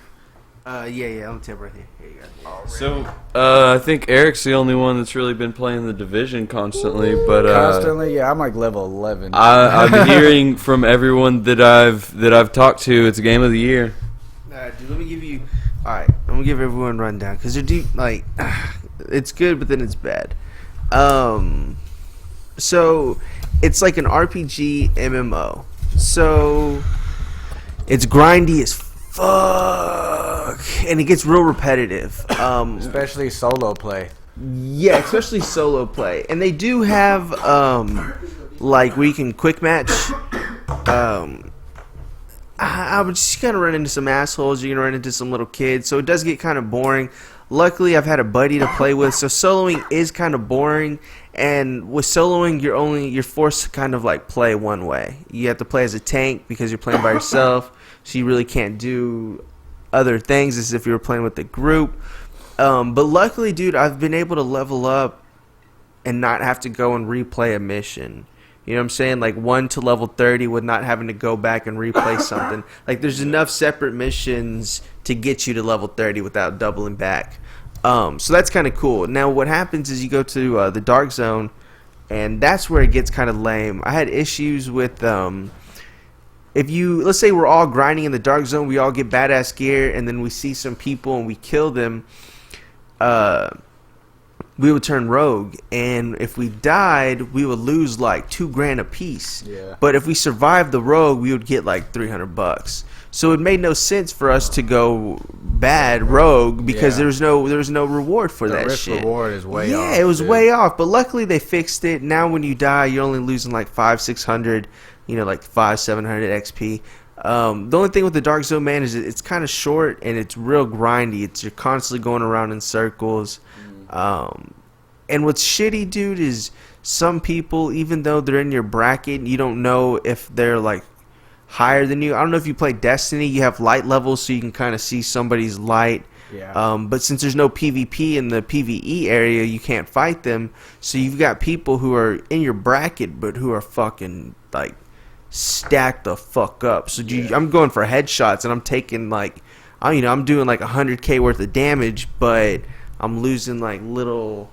Yeah, I'm tip right here. Here you go. So, I think Eric's the only one that's really been playing the Division constantly, but Constantly, yeah, I'm like level 11. I've been hearing from everyone that I've talked to, it's game of the year. Dude, let me give you. All right, I'm gonna give everyone a rundown because they're deep. Like, it's good, but then it's bad. So it's like an RPG MMO. So it's grindy as fuck, and it gets real repetitive. Especially solo play. Yeah, especially solo play, and they do have like where you can quick match. I would just kind of run into some assholes. You're gonna run into some little kids, so it does get kind of boring. Luckily, I've had a buddy to play with, so soloing is kind of boring. And with soloing, you're forced to kind of like play one way. You have to play as a tank because you're playing by yourself, so you really can't do other things as if you were playing with a group. But luckily, dude, I've been able to level up and not have to go and replay a mission. You know what I'm saying? Like 1 to level 30 with not having to go back and replay something. Like there's enough separate missions to get you to level 30 without doubling back. So that's kind of cool. Now what happens is you go to the Dark Zone, and that's where it gets kind of lame. I had issues with if you, let's say we're all grinding in the Dark Zone, we all get badass gear, and then we see some people and we kill them. We would turn rogue, and if we died, we would lose like $2,000 a piece. Yeah. But if we survived the rogue, we would get like $300. So it made no sense for us to go bad rogue because there was no reward for that risk shit. Reward is way off. Yeah, it was dude. way off. But luckily they fixed it. Now when you die, you're only losing like 500-600, like 500-700 XP. The only thing with the Dark Zone, man, is it's kind of short and it's real grindy. You're constantly going around in circles. And what's shitty, dude, is some people, even though they're in your bracket, you don't know if they're like higher than you. I don't know if you play Destiny, you have light levels so you can kind of see somebody's light. Yeah. But since there's no PvP in the PvE area, you can't fight them. So you've got people who are in your bracket but who are fucking like stacked the fuck up. So I'm going for headshots and I'm taking like, I'm doing like 100k worth of damage, but I'm losing like little,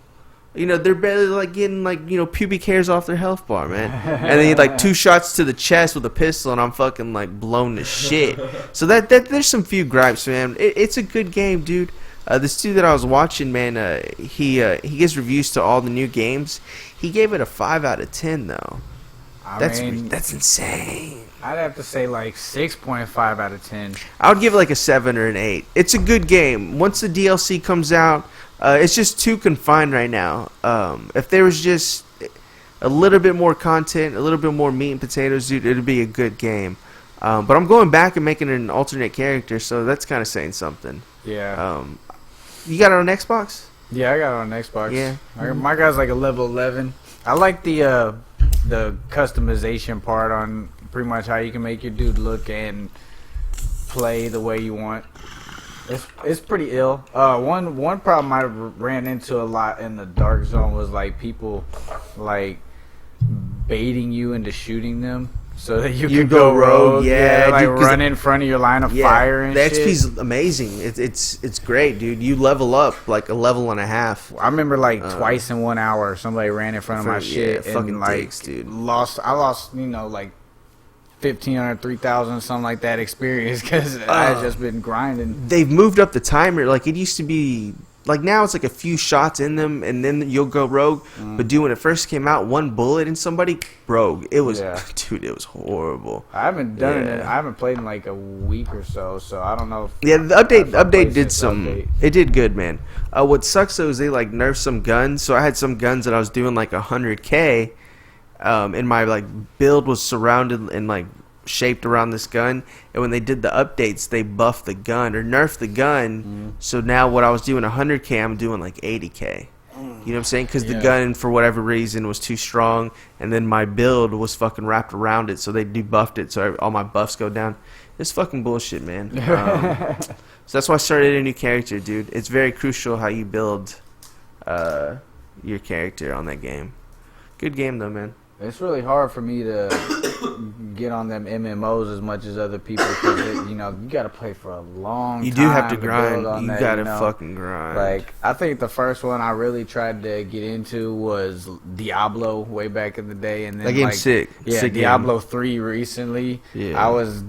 they're barely like getting like, pubic hairs off their health bar, man. And then like 2 shots to the chest with a pistol and I'm fucking like blown to shit. So that there's some few gripes, man. It's a good game, dude. This dude that I was watching, man, he gives reviews to all the new games. He gave it a 5 out of 10 though. That's insane. I'd have to say like 6.5 out of 10. I would give it like a 7 or an 8. It's a good game. Once the DLC comes out, it's just too confined right now. If there was just a little bit more content, a little bit more meat and potatoes, dude, it'd be a good game. But I'm going back and making it an alternate character, so that's kind of saying something. Yeah. You got it on Xbox? Yeah, I got it on Xbox. Yeah. My guy's like a level 11. I like the customization part on pretty much how you can make your dude look and play the way you want. It's pretty ill. One problem I ran into a lot in the Dark Zone was like people like baiting you into shooting them. so that you You can go go rogue, rogue. yeah, like dude, 'cause run in front of your line of fire and the shit. XP's amazing. It's great, dude. You level up like a level and a half. I remember like twice in 1 hour, somebody ran in front of my shit and fucking like dicks, dude. I lost, like 1,500, 3,000, something like that experience because I had just been grinding. They've moved up the timer. Like it used to be. Like now it's like a few shots in them and then you'll go rogue. But dude, when it first came out, one bullet in somebody, rogue. It was, dude, it was horrible. I haven't done it. I haven't played in like a week or so I don't know. Yeah, the update did some. It did good, man. What sucks though is they like nerfed some guns. So I had some guns that I was doing like 100K, and my like build was surrounded and like shaped around this gun, and when they did the updates they buffed the gun or nerfed the gun, so now what I was doing 100K I'm doing like 80K. You know what I'm saying? Because the gun for whatever reason was too strong, and then my build was fucking wrapped around it, so they debuffed it, so all my buffs go down. It's fucking bullshit, man. So that's why I started a new character, dude. It's very crucial how you build your character on that game. Good game though, man. It's really hard for me to get on them MMOs as much as other people because you got to play for a long time. You do have to grind. Build on You that, gotta fucking grind. Like I think the first one I really tried to get into was Diablo way back in the day, and then that game's sick. Yeah, sick Diablo 3 recently. Yeah. I was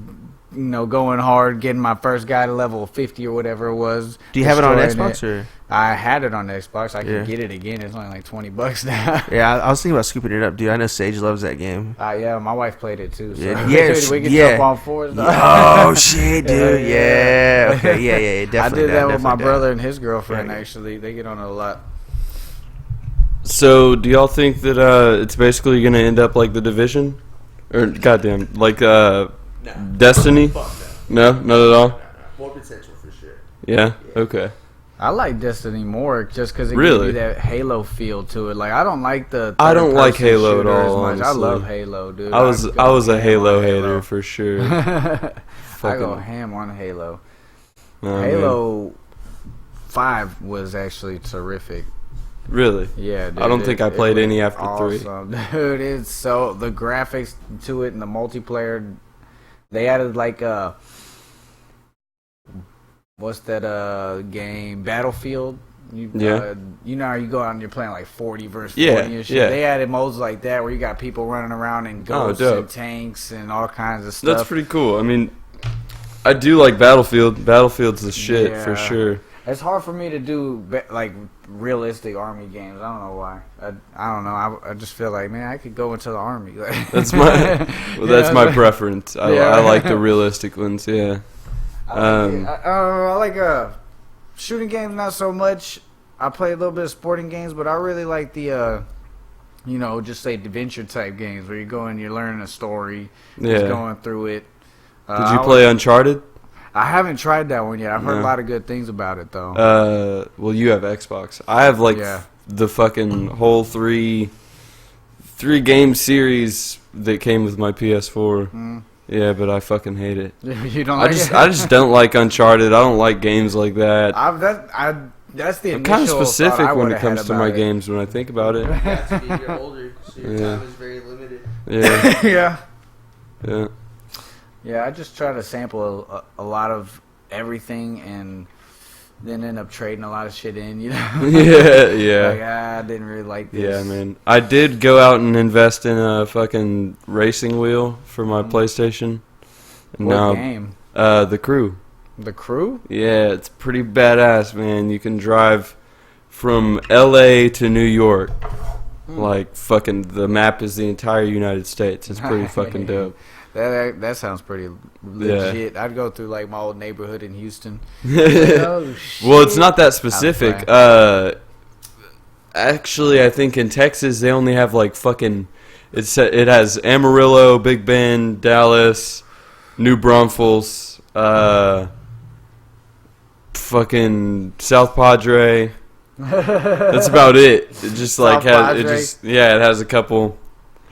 going hard, getting my first guy to level 50 or whatever it was. Do you have it on destroying Xbox or? I had it on Xbox. I can get it again. It's only like $20 now. Yeah, I was thinking about scooping it up, dude. I know Sage loves that game. Yeah, my wife played it too. So Yeah, we can jump on fours. Oh shit, dude. Yeah. Okay. Yeah. Definitely. I did that with my definitely brother and his girlfriend. Yeah. Actually, they get on it a lot. So, do y'all think that it's basically gonna end up like The Division, or goddamn, like Destiny? No, not at all. More potential for sure. Yeah. Okay. I like Destiny more just because it Really? gives you that Halo feel to it. Like I don't like the. I don't like third-person Halo at shooter as all, much. I honestly. love Halo, dude. I was go a ham Halo on hater for sure. I go Fucking- ham on Halo. Oh, Halo 5 was actually terrific. man. Really? Yeah, dude, I don't think I played was any after 3. awesome. Dude, it's so the graphics to it and the multiplayer. They added like what's that game? Battlefield. Yeah. How you go out and you're playing like 40 versus 40 Yeah, and shit. yeah. They added modes like that where you got people running around in ghosts dope. and tanks and all kinds of stuff. That's pretty coul. I mean, I do like Battlefield. Battlefield's the shit for Yeah. sure. It's hard for me to do like realistic army games. I don't know why. I don't know. I just feel like, man, I could go into the army. That's my preference. I like the realistic ones. Yeah. I like shooting games, not so much. I play a little bit of sporting games, but I really like the just say adventure type games where you go and you're learning a story, just going through it. Did you play Uncharted? I haven't tried that one yet. I've heard a lot of good things about it though. Well, you have Xbox. I have the fucking whole three game series that came with my PS4. Yeah, but I fucking hate it. You don't like it? I just don't like Uncharted. I don't like games like that. That's the I'm kind of initial specific thought I when it would've comes had to my about it. games when I think about it. Yeah, it's because you're older, so your Yeah. time is very limited. Yeah. Yeah. Yeah. Yeah, I just try to sample a lot of everything and then end up trading a lot of shit in, Yeah. Like, I didn't really like this. Yeah, man. I did go out and invest in a fucking racing wheel for my PlayStation. And What now, game? The Crew. The Crew? Yeah, it's pretty badass, man. You can drive from LA to New York. Like, fucking, the map is the entire United States. It's pretty fucking dope. That sounds pretty legit. I'd go through like my old neighborhood in Houston. Oh, shit. Well, it's not that specific. Actually, I think in Texas they only have like fucking. It has Amarillo, Big Bend, Dallas, New Braunfels, fucking South Padre. That's about it. It just like South has it Padre? just it has a couple.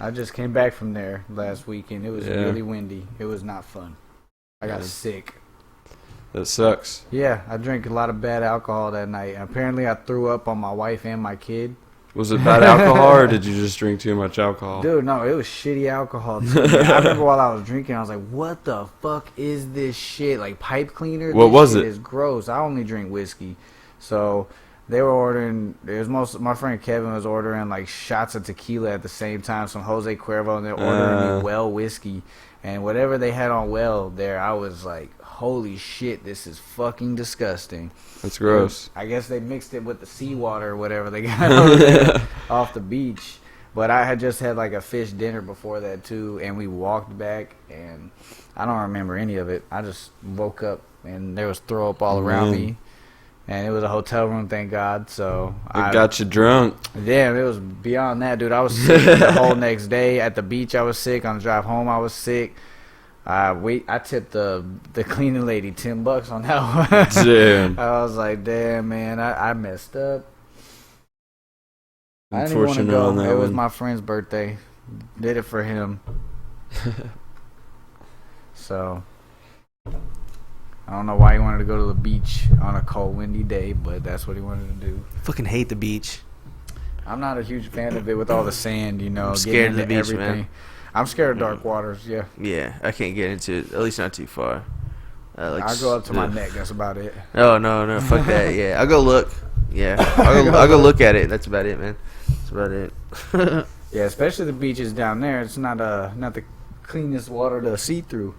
I just came back from there last weekend. It was Yeah. really windy. It was not fun. I got sick. That sucks. Yeah, I drank a lot of bad alcohol that night. Apparently, I threw up on my wife and my kid. Was it bad alcohol, or did you just drink too much alcohol? Dude, no, it was shitty alcohol. Too, I remember while I was drinking, I was like, "What the fuck is this shit? Like pipe cleaner? What this was shit it? Is gross. I only drink whiskey." So they were ordering. It was my friend Kevin was ordering like shots of tequila at the same time. Some Jose Cuervo, and they're ordering me well whiskey, and whatever they had on well there, I was like, "Holy shit, this is fucking disgusting." That's gross. I guess they mixed it with the seawater or whatever they got over there off the beach. But I had just had like a fish dinner before that too, and we walked back, and I don't remember any of it. I just woke up and there was throw up all around me, and it was a hotel room, thank God. So I got you drunk. Damn, it was beyond that, dude. I was sick the whole next day at the beach. I was sick on the drive home. I was sick. I tipped the cleaning lady $10 on that one. Damn. I was like, damn, man, I messed up. I didn't want to Unfortunate on go. that It was one. my friend's birthday. Did it for him. So I don't know why he wanted to go to the beach on a cold, windy day, but that's what he wanted to do. Fucking hate the beach. I'm not a huge fan of it with all the sand, you know. I'm scared of the getting into beach, man. I'm scared of dark waters. Yeah, Yeah, I can't get into it. At least not too far. I go up to my ugh. neck. That's about it. Oh no, fuck that. Yeah, I'll go look. Yeah, I'll go look at it. That's about it, man. That's about it. Yeah, especially the beaches down there. It's not the cleanest water to see through.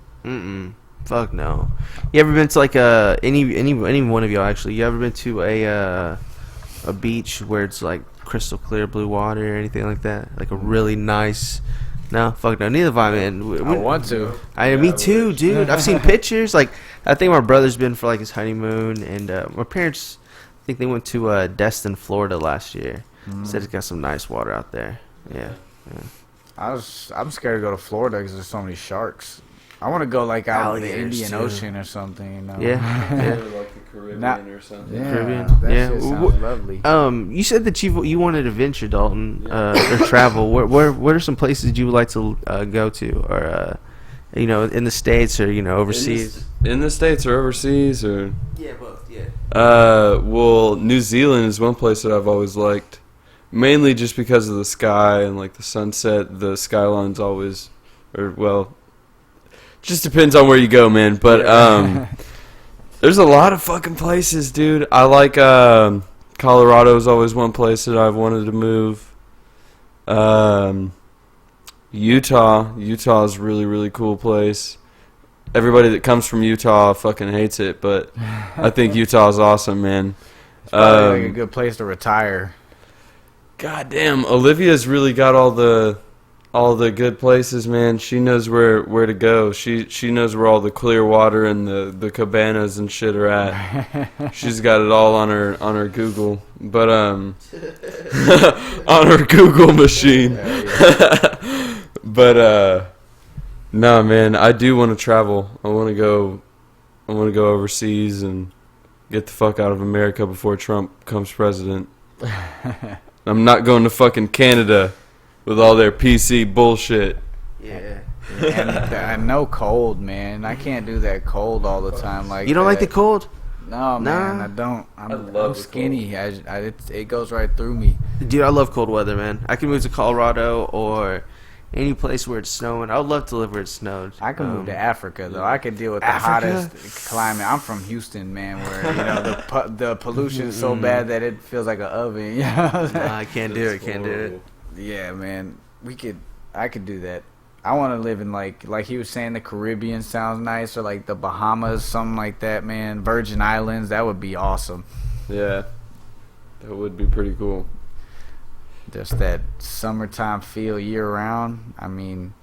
Fuck no. You ever been to like any one of y'all actually? You ever been to a beach where it's like crystal clear blue water or anything like that? Like a really nice. No, fuck no. Neither have I, man. I want to. Me too, dude. I've seen pictures. Like, I think my brother's been for like his honeymoon, and my parents, I think they went to Destin, Florida last year. Said it's got some nice water out there. Yeah. I'm scared to go to Florida because there's so many sharks. I want to go like out in the Alligators, Indian too. Ocean or something. You know? Yeah. Like the Caribbean Not- or something. Yeah, Caribbean. that Yeah. shit sounds lovely. You said that you wanted to venture, Dalton, or travel. Where are some places you would like to go to, or in the States or overseas? In the States or overseas, or Yeah, both. Yeah. well, New Zealand is one place that I've always liked, mainly just because of the sky and like the sunset. The skyline's always, just depends on where you go, man. But there's a lot of fucking places, dude. I like Colorado is always one place that I've wanted to move. Utah is a really, really cool place. Everybody that comes from Utah fucking hates it, but I think Utah is awesome, man. It's probably like a good place to retire. God damn, Olivia's really got all the good places, man. She knows where to go. She knows where all the clear water and the cabanas and shit are at. She's got it all on her Google, but on her Google machine. But no, man, I do want to travel. I want to go overseas and get the fuck out of America before Trump becomes president. I'm not going to fucking Canada with all their PC bullshit. Yeah. And no cold, man. I can't do that cold all the time. Like You don't like the cold? No, man, Nah. I don't. I I'm love the skinny. It goes right through me. Dude, I love cold weather, man. I can move to Colorado or any place where it's snowing. I would love to live where it snowed. I can move to Africa though. I could deal with the Africa? hottest climate. I'm from Houston, man, where the pollution is so bad that it feels like an oven. You know what I'm saying? Nah, I can't do it. Can't do it. Yeah, man. I could do that. I want to live in like he was saying, the Caribbean sounds nice, or like the Bahamas, something like that, man. Virgin Islands, that would be awesome. Yeah, that would be pretty cool. Just that summertime feel year round. I mean,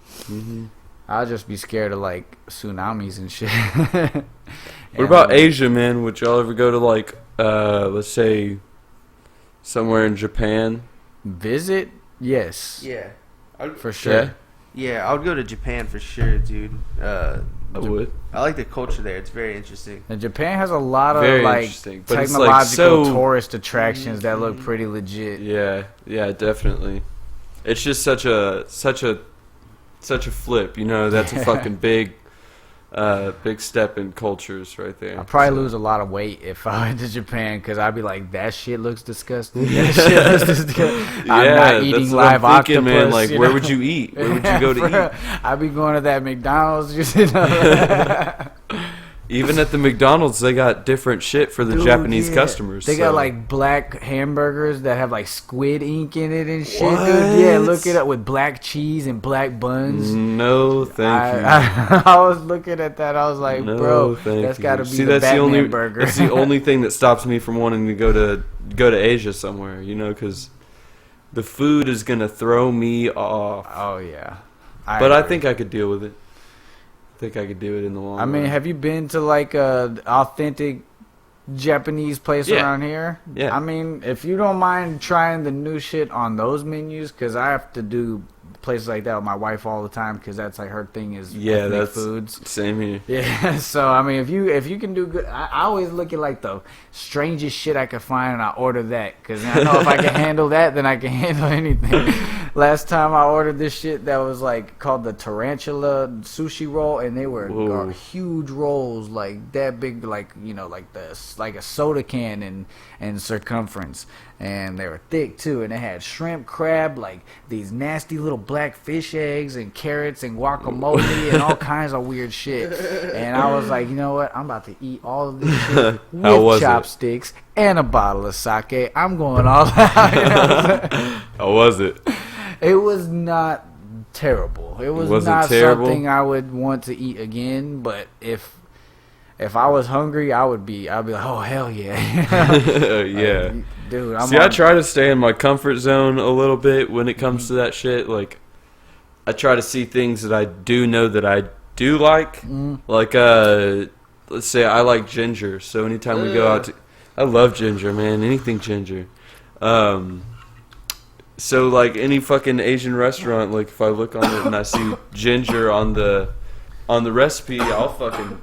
I'll just be scared of like tsunamis and shit. What about Asia, man? Would y'all ever go to like, let's say, somewhere in Japan? Visit? Yes. Yeah. For sure. Yeah, I would go to Japan for sure, dude. I would. I like the culture there. It's very interesting. And Japan has a lot of Very like interesting, but it's, technological like, so- tourist attractions that look pretty legit. Yeah, definitely. It's just such a flip, you know. That's a fucking big Big step in cultures right there. I'd probably lose a lot of weight if I went to Japan because I'd be like, that shit looks disgusting. That shit looks disgusting. I'm not eating that's what live I'm thinking, octopus. man. Like, where would you eat? Where would you go to eat? I'd be going to that McDonald's. You know? Even at the McDonald's, they got different shit for the Dude, Japanese yeah. customers. They so. got like black hamburgers that have like squid ink in it and shit, What? dude. Yeah, look it up with black cheese and black buns. No, thank you. I was looking at that. I was like, No, bro, thank that's you. got to be See, the that's Batman the only burger. That's the only thing that stops me from wanting to go to Asia somewhere. You know, because the food is gonna throw me off. Oh yeah, But I agree. think I could deal with it. I think I could do it in the long I mean, run. have you been to like a authentic Japanese place Yeah. around here? Yeah. I mean, if you don't mind trying the new shit on those menus, because I have to do places like that with my wife all the time, because that's like her thing is ethnic that's foods. same here. Yeah, so I mean, if you can do good, I always look at like the strangest shit I can find and I order that because I know if I can handle that, then I can handle anything. Last time I ordered this shit that was like called the tarantula sushi roll, and they were Whoa. huge rolls like that big, like like this, like a soda can in circumference, and they were thick too, and they had shrimp, crab, like these nasty little black fish eggs and carrots and guacamole and all kinds of weird shit. And I was like, you know what? I'm about to eat all of this shit How was with it? chopsticks and a bottle of sake. I'm going all out. You know what I'm saying? How was it? It was not terrible. It was Wasn't not terrible? something I would want to eat again. But if I was hungry, I'd be like, oh hell yeah, Yeah. Like, dude. I'm See, I on- try to stay in my comfort zone a little bit when it comes to that shit. Like, I try to see things that I do know that I do like. Like, let's say I like ginger. So anytime we go out to... I love ginger, man. Anything ginger. So, like, any fucking Asian restaurant, like, if I look on it and I see ginger on the recipe, I'll fucking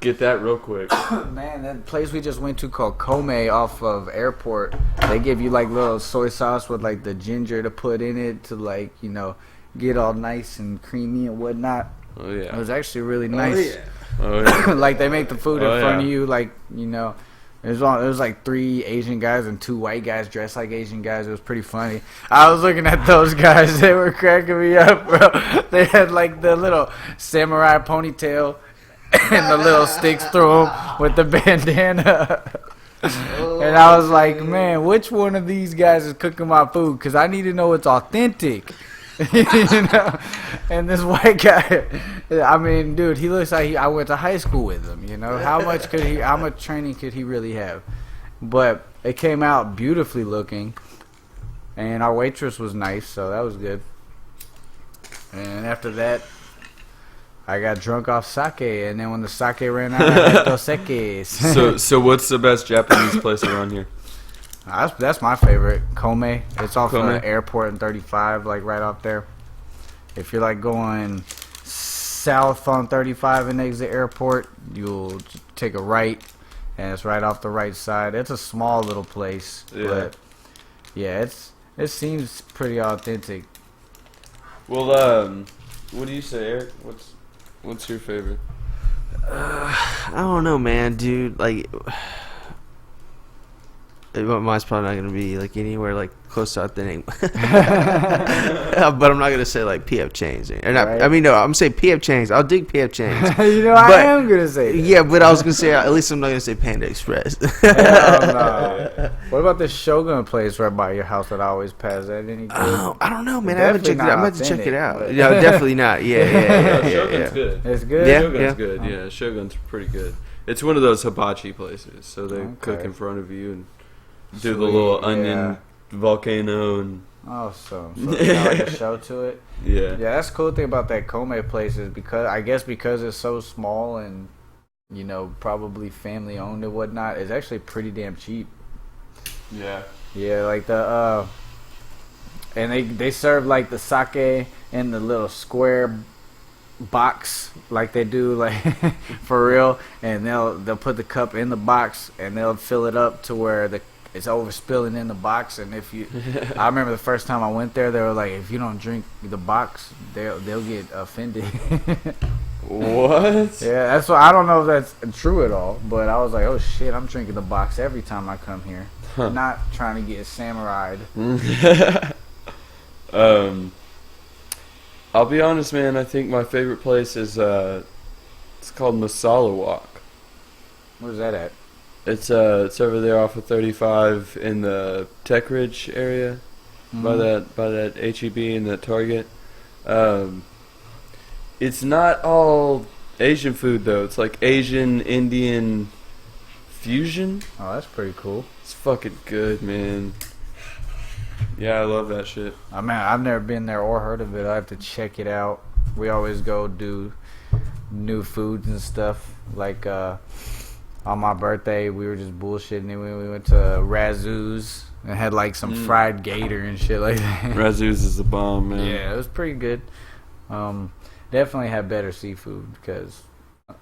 get that real quick. Man, that place we just went to called Kome off of airport, they give you like little soy sauce with like the ginger to put in it to like, get all nice and creamy and whatnot. Oh, It yeah. was actually really nice. Oh, yeah. Like they make the food Oh, in front yeah. of you, like, it was like 3 Asian guys and 2 white guys dressed like Asian guys. It was pretty funny. I was looking at those guys. They were cracking me up, bro. They had like the little samurai ponytail and the little sticks through them with the bandana. And I was like, man, which one of these guys is cooking my food? Because I need to know it's authentic. And this white guy, I mean, dude, he looks like I went to high school with him. How much training could he really have? But it came out beautifully looking, and our waitress was nice, so that was good. And after that, I got drunk off sake, and then when the sake ran out, I had Dos Equis. So what's the best Japanese place around here? That's my favorite, Kome. It's off Kome. the airport in 35, like right off there. If you're like going south on 35 and exit airport, you'll take a right, and it's right off the right side. It's a small little place, Yeah. but yeah, it seems pretty authentic. Well, what do you say, Eric? What's your favorite? I don't know, man, dude. Like, mine's probably not gonna be like anywhere like close to authentic. But I'm not gonna say like PF Chang's. Or not, Right. I mean, no, I'm saying PF Chang's. I'll dig PF Chang's. I But- am gonna say that. Yeah, but I was gonna say at least I'm not gonna say Panda Express. Hell no. What about the Shogun place right by your house that I always pass? That any good? I don't know, man. I haven't checked Definitely it out. I'm not about to check it authentic, out. but- No, definitely not. Yeah. Shogun's good. It's good. Yeah. Shogun's good. Yeah, Shogun's pretty good. It's one of those hibachi places, so they cook Okay. in front of you and do the Sweet, little yeah. onion volcano and Oh, so it's got like a show to it. yeah. Yeah, that's the cool thing about that Kome place is because it's so small and probably family owned and whatnot. It's actually pretty damn cheap. Yeah. Yeah, like the and they serve like the sake in the little square box like they do like for real, and they'll put the cup in the box and they'll fill it up to where it's overspilling in the box. And if you I remember the first time I went there, they were like, if you don't drink the box, they'll get offended. What? Yeah, that's what I don't know if that's true at all, but I was like, oh shit, I'm drinking the box every time I come here. Huh. Not trying to get samurai'd. I'll be honest, man. I think my favorite place is it's called Masala Walk. Where's that at? It's over there off of 35 in the Tech Ridge area, by that HEB and that Target. It's not all Asian food though. It's like Asian Indian fusion. Oh, that's pretty cool. It's fucking good, man. Yeah, I love that shit. I mean, I've never been there or heard of it. I have to check it out. We always go do new foods and stuff. Like on my birthday, we were just bullshitting. And we went to Razoo's and had like some fried gator and shit like that. Razoo's is the bomb, man. Yeah, it was pretty good. Definitely had better seafood because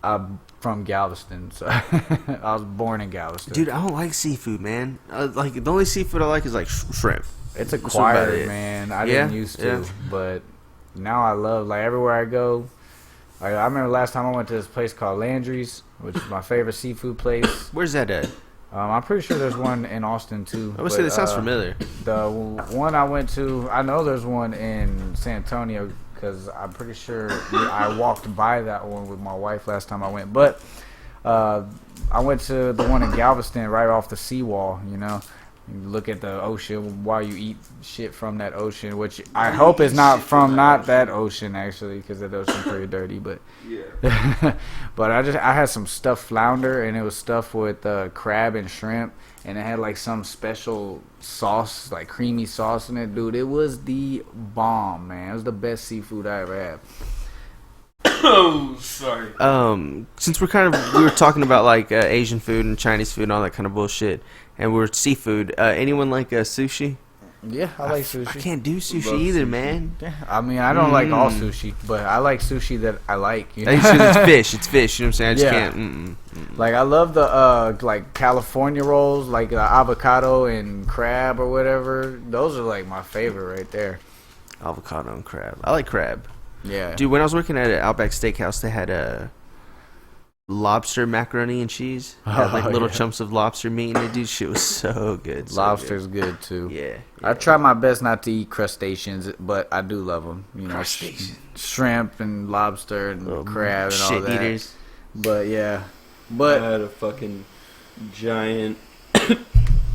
I'm from Galveston, so I was born in Galveston. Dude, I don't like seafood, man. Like the only seafood I like is like shrimp. It's about acquired, it. man. I Yeah? didn't used to, Yeah. but now I love, like, everywhere I go. Like, I remember last time I went to this place called Landry's, which is my favorite seafood place. Where's that at? I'm pretty sure there's one in Austin too. I would say that sounds familiar. The one I went to, I know there's one in San Antonio because I'm pretty sure I walked by that one with my wife last time I went. But I went to the one in Galveston right off the seawall, you know. You look at the ocean while you eat shit from that ocean, which I hope is not from that ocean actually, because that ocean's pretty dirty. But Yeah. but I had some stuffed flounder, and it was stuffed with crab and shrimp, and it had like some special sauce, like creamy sauce in it, dude. It was the bomb, man. It was the best seafood I ever had. Oh, sorry. Since we were talking about like Asian food and Chinese food and all that kind of bullshit, and we're seafood. Anyone like sushi? Yeah, I like sushi. I can't do sushi Love either, sushi. man. Yeah, I mean, I don't like all sushi, but I like sushi that I like. You know? I think it's fish. It's fish. You know what I'm saying? I just Yeah. can't. Like, I love the like California rolls, like avocado and crab or whatever. Those are like my favorite right there. Avocado and crab. I like crab. Yeah, Dude, when I was working at Outback Steakhouse, they had lobster macaroni and cheese. Had like little yeah. chunks of lobster meat in it. Dude, shit was so good. So lobster's good too. good. Yeah. I try my best not to eat crustaceans, but I do love them. You know, Crustaceans. shrimp and lobster and Little crab and all shit that. eaters. But yeah, I but had a fucking giant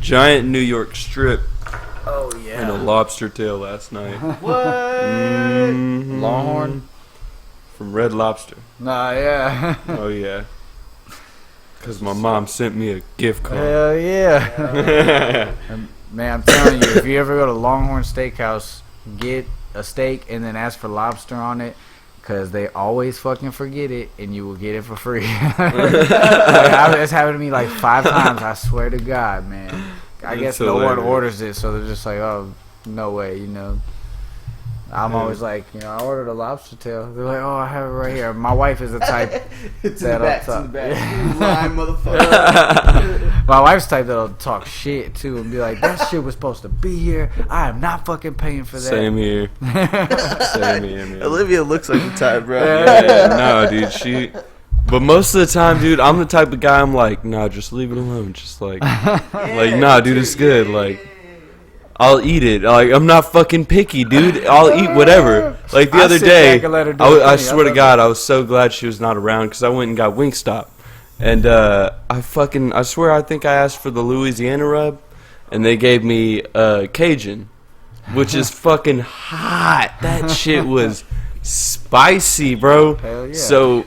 New York strip oh and a lobster tail last night. What? Mhm. Longhorn. From Red Lobster. Nah, yeah. Oh yeah. Cause my mom sent me a gift card. Hell yeah. And, man, I'm telling you, if you ever go to Longhorn Steakhouse, get a steak and then ask for lobster on it, because they always fucking forget it, and you will get it for free. It's happened to me like 5 times, I swear to God, man. I guess That's no one hilarious. orders it, so they're just like, oh, no way, you know. I'm always like, you know, I ordered a lobster tail. They're like, oh, I have it right here. My wife is the type It's that in the back. It's up in the top. back. You lying motherfucker. My wife's type that'll talk shit too and be like, that shit was supposed to be here. I am not fucking paying for that. Same here. Same here, man. Olivia looks like the type, bro. Yeah, no, dude, but most of the time, dude, I'm the type of guy. I'm like, nah, just leave it alone. Just like, nah, dude, it's good. Like, I'll eat it. Like, I'm not fucking picky, dude. I'll eat whatever. Like the I other sit day, back and let her do I her thing. I swear to love God, I was so glad she was not around because I went and got Wingstop, and I swear I think I asked for the Louisiana rub, and they gave me Cajun, which is fucking hot. That shit was spicy, bro. Hell yeah. So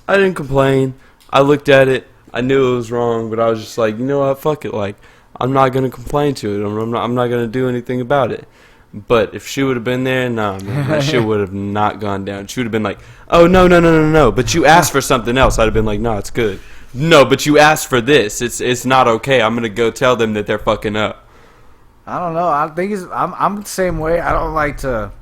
I didn't complain. I looked at it. I knew it was wrong, but I was just like, you know what? Fuck it. Like, I'm not gonna complain to it. I'm not gonna do anything about it. But if she would have been there, nah, man, that shit would have not gone down. She would have been like, oh no. But you asked for something else. I'd have been like, no, it's good. No, but you asked for this. It's not okay. I'm gonna go tell them that they're fucking up. I don't know. I think I'm the same way. I don't like to.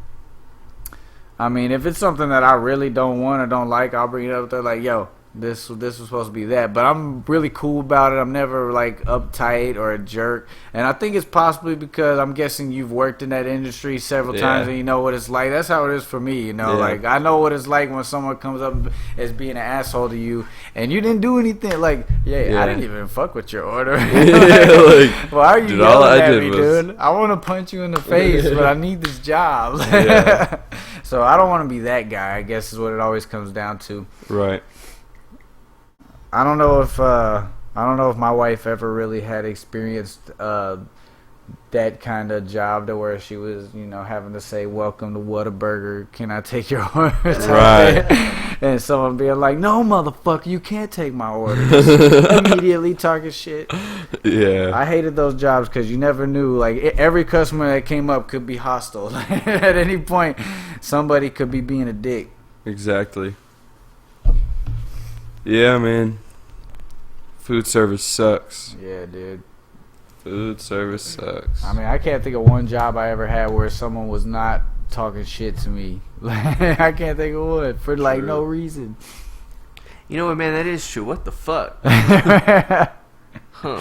I mean, if it's something that I really don't want or don't like, I'll bring it up. They're like, yo, this was supposed to be that. But I'm really cool about it. I'm never like uptight or a jerk. And I think it's possibly because I'm guessing you've worked in that industry several times and you know what it's like. That's how it is for me, you know. Like I know what it's like when someone comes up as being an asshole to you and you didn't do anything. Like, I didn't even fuck with your order. Like, why are you dude, yelling at me, dude? I want to punch you in the face, but I need this job. So I don't want to be that guy, I guess is what it always comes down to. Right. I don't know if my wife ever really had experienced that kind of job to where she was, you know, having to say, "Welcome to Whataburger. Can I take your order?" Right. And someone being like, "No, motherfucker, you can't take my order." Immediately talking shit. Yeah. I hated those jobs because you never knew. Like every customer that came up could be hostile. At any point, somebody could be being a dick. Exactly. Yeah, man. Food service sucks. Yeah, dude. Food service sucks. I mean, I can't think of one job I ever had where someone was not talking shit to me. I can't think of one for like no reason. You know what, man? That is true. What the fuck? Huh.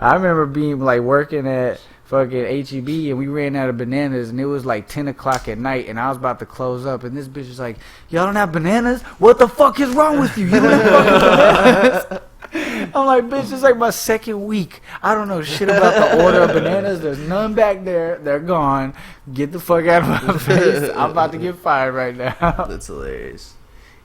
I remember being like working at fucking HEB and we ran out of bananas and it was like 10 o'clock at night and I was about to close up and this bitch was like, "Y'all don't have bananas? What the fuck is wrong with you? You don't have fucking bananas?" I'm like, bitch, it's like my second week. I don't know shit about the order of bananas. There's none back there. They're gone. Get the fuck out of my face. I'm about to get fired right now. That's hilarious.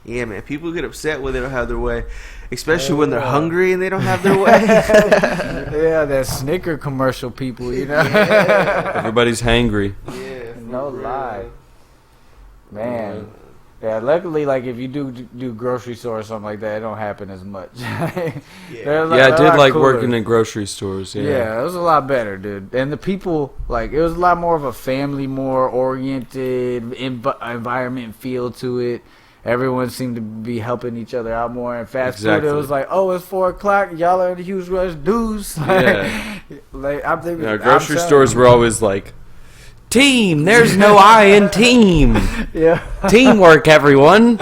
Yeah, man. People get upset when they don't have their way, especially when they're hungry and they don't have their way. Yeah, that Snicker commercial people, you know. Everybody's hangry. Yeah, no lie, man. Yeah, luckily, like if you do grocery store or something like that, it don't happen as much. I did like working in grocery stores. Yeah, it was a lot better, dude. And the people, like, it was a lot more of a family, more oriented environment feel to it. Everyone seemed to be helping each other out more. And fast food, it was like, oh, it's 4 o'clock. Y'all are in a huge rush. Deuce. Yeah. Like, I'm thinking, grocery stores were always like, team, there's no I in team. Yeah. Teamwork, everyone.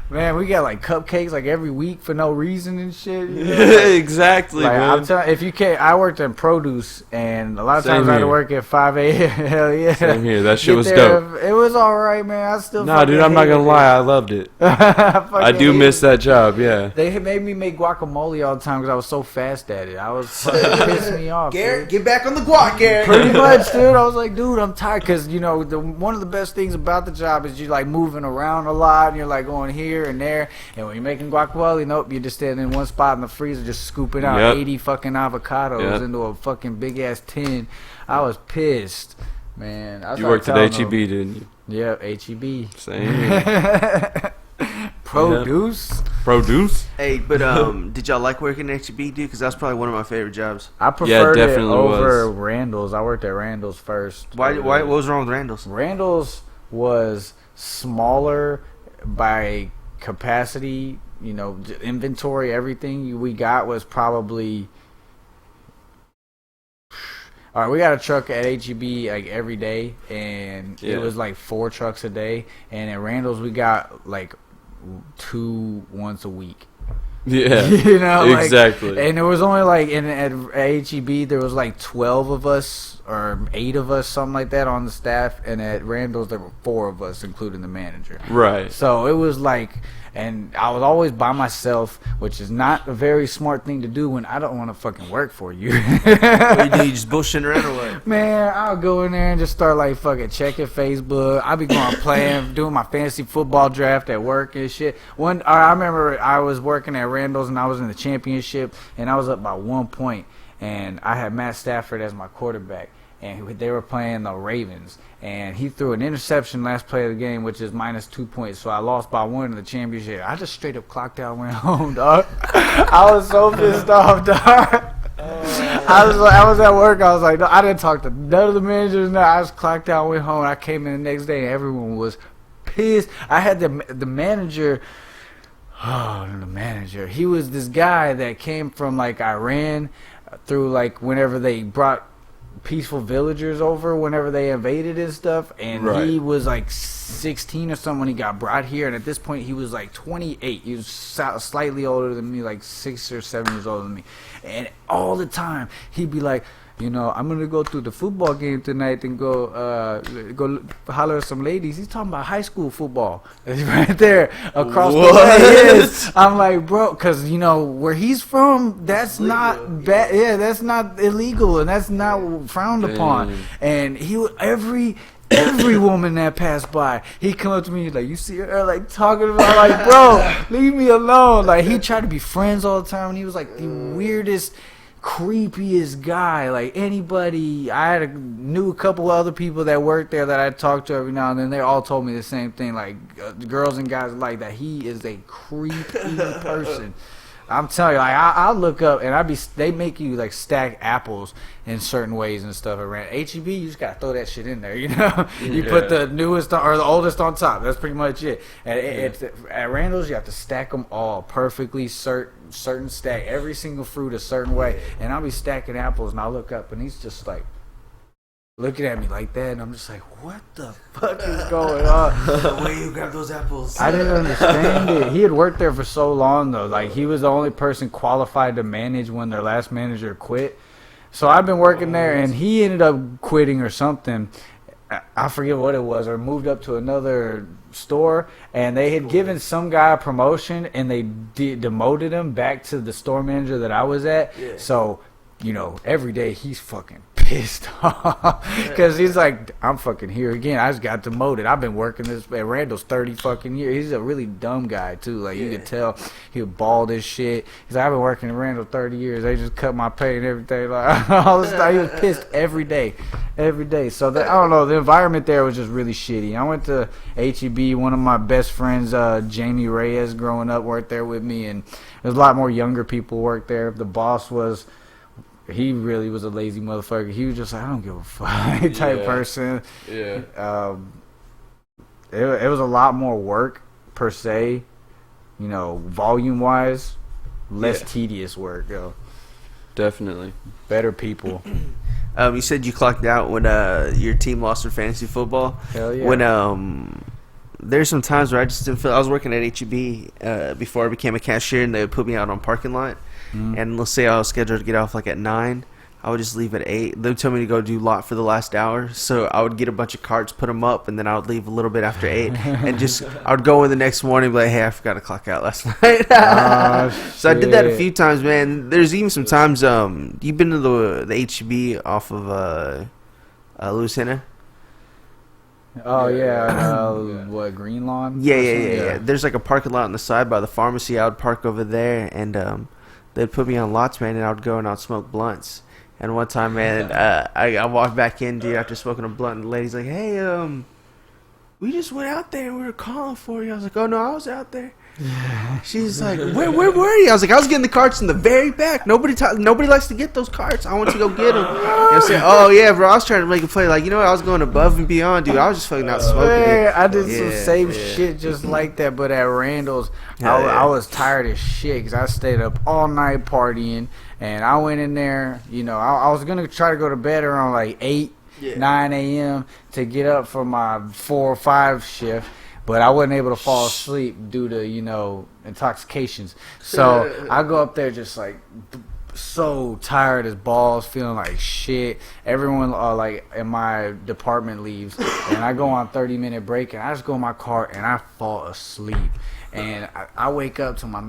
Man, we got like cupcakes like every week for no reason and shit. You know? Exactly, like, man. I'm telling, if you can't, I worked in produce, and a lot of times I had to work at 5 a.m. Hell yeah. Same here. That shit was dope. It was all right, man. I still. Nah, dude, I'm not gonna lie. I loved it. I do miss that job. Yeah. They made me make guacamole all the time because I was so fast at it. I was pissing me off. Garrett, get back on the guac, Garrett. Pretty much, dude. I was like, dude, I'm tired because you know one of the best things about the job is you like moving around a lot and you're like going here and there. And when you're making guacamole, nope, you're just standing in one spot in the freezer just scooping out 80 fucking avocados into a fucking big-ass tin. I was pissed, man. You worked at HEB, didn't you? Yeah, HEB. Same. Produce? Produce? Hey, but did y'all like working at HEB, dude? Because that's probably one of my favorite jobs. I preferred it over Randall's. I worked at Randall's first. Why? What was wrong with Randall's? Randall's was smaller by capacity, you know, inventory, everything we got was probably. All right, we got a truck at HEB like every day, and it was like 4 trucks a day. And at Randall's, we got like 2 once a week. Yeah, you know, like, exactly. And there was only like at HEB there was like 12 of us or 8 of us, something like that, on the staff. And at Randall's there were 4 of us, including the manager. Right. So it was like, and I was always by myself, which is not a very smart thing to do when I don't want to fucking work for you. What do you just bullshitting around or what? Man, I'll go in there and just start like fucking checking Facebook. I'll be going playing, doing my fantasy football draft at work and shit. I remember I was working at Randall's and I was in the championship and I was up by 1 point and I had Matt Stafford as my quarterback. And they were playing the Ravens. And he threw an interception last play of the game, which is -2 points. So I lost by 1 in the championship. I just straight up clocked out and went home, dog. I was so pissed off, dog. I was at work. I was like, I didn't talk to none of the managers. No, I just clocked out and went home. I came in the next day and everyone was pissed. I had the manager. Oh, the manager. He was this guy that came from like Iran through like whenever they brought peaceful villagers over whenever they invaded and stuff, and he was like 16 or something when he got brought here, and at this point he was like 28. He was slightly older than me, like 6 or 7 years older than me, and all the time he'd be like, you know, I'm gonna go to the football game tonight and go holler at some ladies. He's talking about high school football. It's right there across the way. Yes. I'm like, bro, because you know where he's from, that's not bad. Yeah, that's not illegal and that's not frowned upon. And he would every woman that passed by, he'd come up to me like, you see her, like talking about, like, bro, leave me alone. Like, he tried to be friends all the time, and he was like the weirdest, creepiest guy. Like, anybody, knew a couple other people that worked there that I talked to every now and then. They all told me the same thing, like, girls and guys like that. He is a creepy person. I'm telling you, like, I'll look up and they make you like stack apples in certain ways and stuff. Around HEB, you just gotta throw that shit in there, you know. You put the newest or the oldest on top. That's pretty much it. And at Randall's, you have to stack them all perfectly, certain stack, every single fruit a certain way. And I'll be stacking apples, and I'll look up, and he's just like looking at me like that, and I'm just like, what the fuck is going on? The way you grab those apples. I didn't understand it. He had worked there for so long, though. Like, he was the only person qualified to manage when their last manager quit. So I've been working there, and he ended up quitting or something. I forget what it was, or moved up to another store, and they had given some guy a promotion, and they demoted him back to the store manager that I was at. Yeah. So, you know, every day he's fucking pissed off because he's like, I'm fucking here again. I just got demoted. I've been working this at Randall's 30 fucking years. He's a really dumb guy too. Like, you could tell he was bald as shit. He's like, I've been working at Randall 30 years. They just cut my pay and everything. Like, all this stuff. He was pissed every day. So I don't know. The environment there was just really shitty. I went to HEB. One of my best friends, Jamie Reyes, growing up, worked there with me, and there's a lot more younger people worked there. The boss was. He really was a lazy motherfucker. He was just like, I don't give a fuck type person. Yeah. It was a lot more work per se, you know, volume wise, less tedious work, yo. Definitely. Better people. You said you clocked out when your team lost their fantasy football. Hell yeah. When there's some times where I just didn't feel. I was working at HEB before I became a cashier, and they would put me out on parking lot. And let's say I was scheduled to get off like at 9, I would just leave at 8. They would tell me to go do lot for the last hour, so I would get a bunch of carts, put them up, and then I would leave a little bit after 8, and just I would go in the next morning and be like, hey, I forgot to clock out last night. So I did that a few times, man. There's even some times you've been to the HEB off of Louisiana. Oh yeah, what, Green Lawn? Yeah. There's like a parking lot on the side by the pharmacy. I would park over there, and they'd put me on lots, man, and I would go and I'd smoke blunts. And one time, man, I walked back in, dude, after smoking a blunt, and the lady's like, hey, we just went out there and we were calling for you. I was like, oh, no, I was out there. She's like, where were you? I was like, I was getting the carts in the very back. Nobody likes to get those carts. I want to go get them. I said, oh yeah, bro, I was trying to make a play. Like, you know what? I was going above and beyond, dude. I was just fucking out smoking. Man, I did some same shit just like that, but at Randall's, I was tired as shit because I stayed up all night partying, and I went in there. You know, I was gonna try to go to bed around like 9 a.m. to get up for my 4 or 5 shift. But I wasn't able to fall asleep due to, you know, intoxications. So I go up there just like so tired as balls, feeling like shit. Everyone like in my department leaves, and I go on 30-minute break, and I just go in my car and I fall asleep. And I wake up to my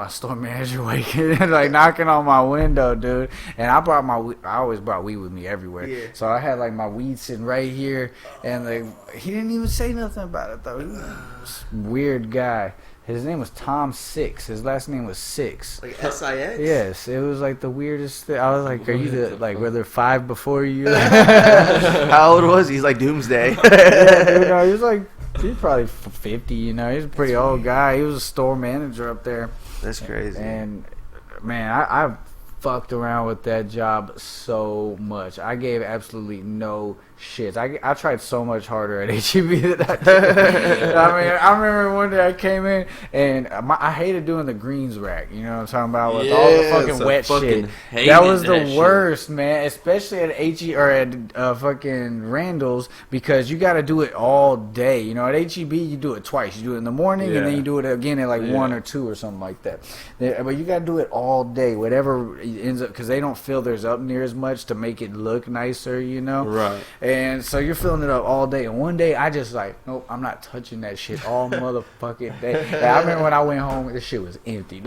store manager waking, like knocking on my window, dude. And I always brought weed with me everywhere. Yeah. So I had like my weed sitting right here, and like he didn't even say nothing about it though. He was a weird guy. His name was Tom Six. His last name was Six. Like SIX? Yes. It was like the weirdest thing. I was like, are you were there 5 before you? How old was he? He's like Doomsday. Yeah, dude, no, he was like. He's probably 50, you know. He's a pretty old guy. He was a store manager up there. That's crazy. And, man, I fucked around with that job so much. I gave absolutely no shits. I tried so much harder at HEB than I did. I mean, I remember one day I came in and I hated doing the greens rack. You know what I'm talking about? With all the fucking wet shit. That was the worst, man. Especially at HE or at fucking Randall's, because you got to do it all day. You know, at HEB you do it twice. You do it in the morning and then you do it again at like 1 or 2 or something like that. But you got to do it all day, whatever ends up, because they don't fill theirs up near as much to make it look nicer, you know? Right. And so you're filling it up all day. And one day I just like, nope, I'm not touching that shit all motherfucking day. And I remember when I went home, this shit was empty. It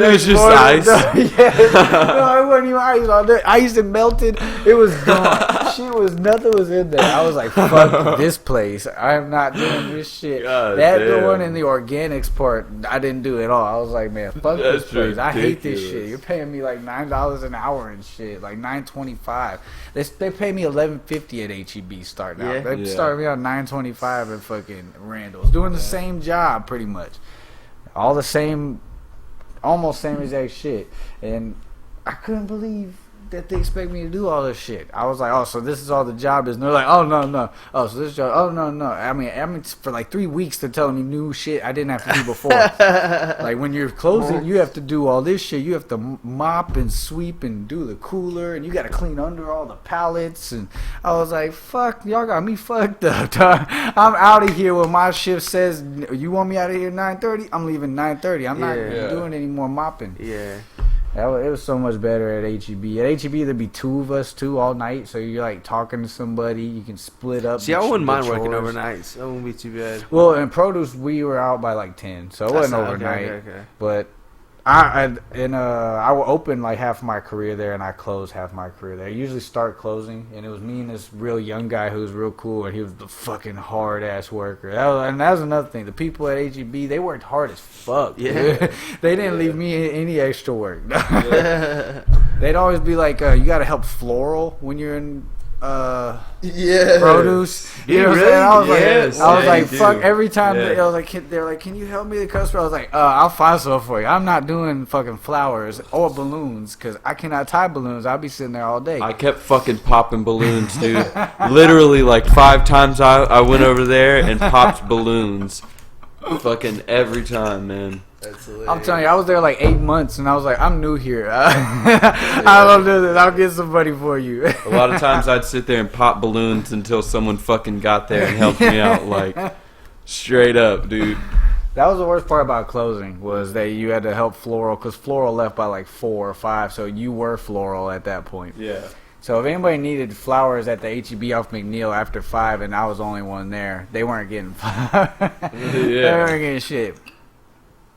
was just ice. No, it wasn't even ice all day. Ice and melted. It was gone. Shit was, nothing was in there. I was like, fuck this place. I'm not doing this shit. The one in the organics part, I didn't do at all. I was like, man, fuck this place. Ridiculous. I hate this shit. You're paying me like $9 an hour and shit, like $9.25. They pay me $11.50 at HEB starting out. They started me on $9.25 at fucking Randall's, doing the same job pretty much, all the same, almost same exact shit, and I couldn't believe that they expect me to do all this shit. I was like, oh, so this is all the job is? And they're like, oh, no. Oh, so this job, oh, no. I mean, for like 3 weeks they're telling me new shit I didn't have to do before. Like when you're closing, you have to do all this shit. You have to mop and sweep and do the cooler, and you got to clean under all the pallets. And I was like, fuck, y'all got me fucked up. I'm out of here when my shift says, you want me out of here at 9:30? I'm leaving 9:30. I'm not doing any more mopping. Yeah. It was so much better at HEB. At HEB, there'd be 2 of us, all night. So you're like talking to somebody. You can split up. See, I wouldn't mind working overnight. That wouldn't be too bad. Well, in produce, we were out by like 10, so it wasn't overnight. Okay. But I would open like half my career there, and I closed half my career there. I usually start closing, and it was me and this real young guy who was real cool, and he was the fucking hard ass worker. That was another thing. The people at HEB, they worked hard as fuck. Yeah, they didn't leave me any extra work. They'd always be like, "You got to help floral when you're in." Produce. You know what I'm saying? I was like, fuck. Every time they were like, can you help me, the customer? I was like, I'll find some for you. I'm not doing fucking flowers or balloons because I cannot tie balloons. I'll be sitting there all day. I kept fucking popping balloons, dude. Literally, like 5 times I went over there and popped balloons. Fucking every time, man. I'm telling you, I was there like 8 months, and I was like, I'm new here. I don't do this. I'll get somebody for you. A lot of times I'd sit there and pop balloons until someone fucking got there and helped me out, like, straight up, dude. That was the worst part about closing, was that you had to help floral, because floral left by like 4 or 5, so you were floral at that point. Yeah. So if anybody needed flowers at the HEB off McNeil after 5, and I was the only one there, they weren't getting They weren't getting shit.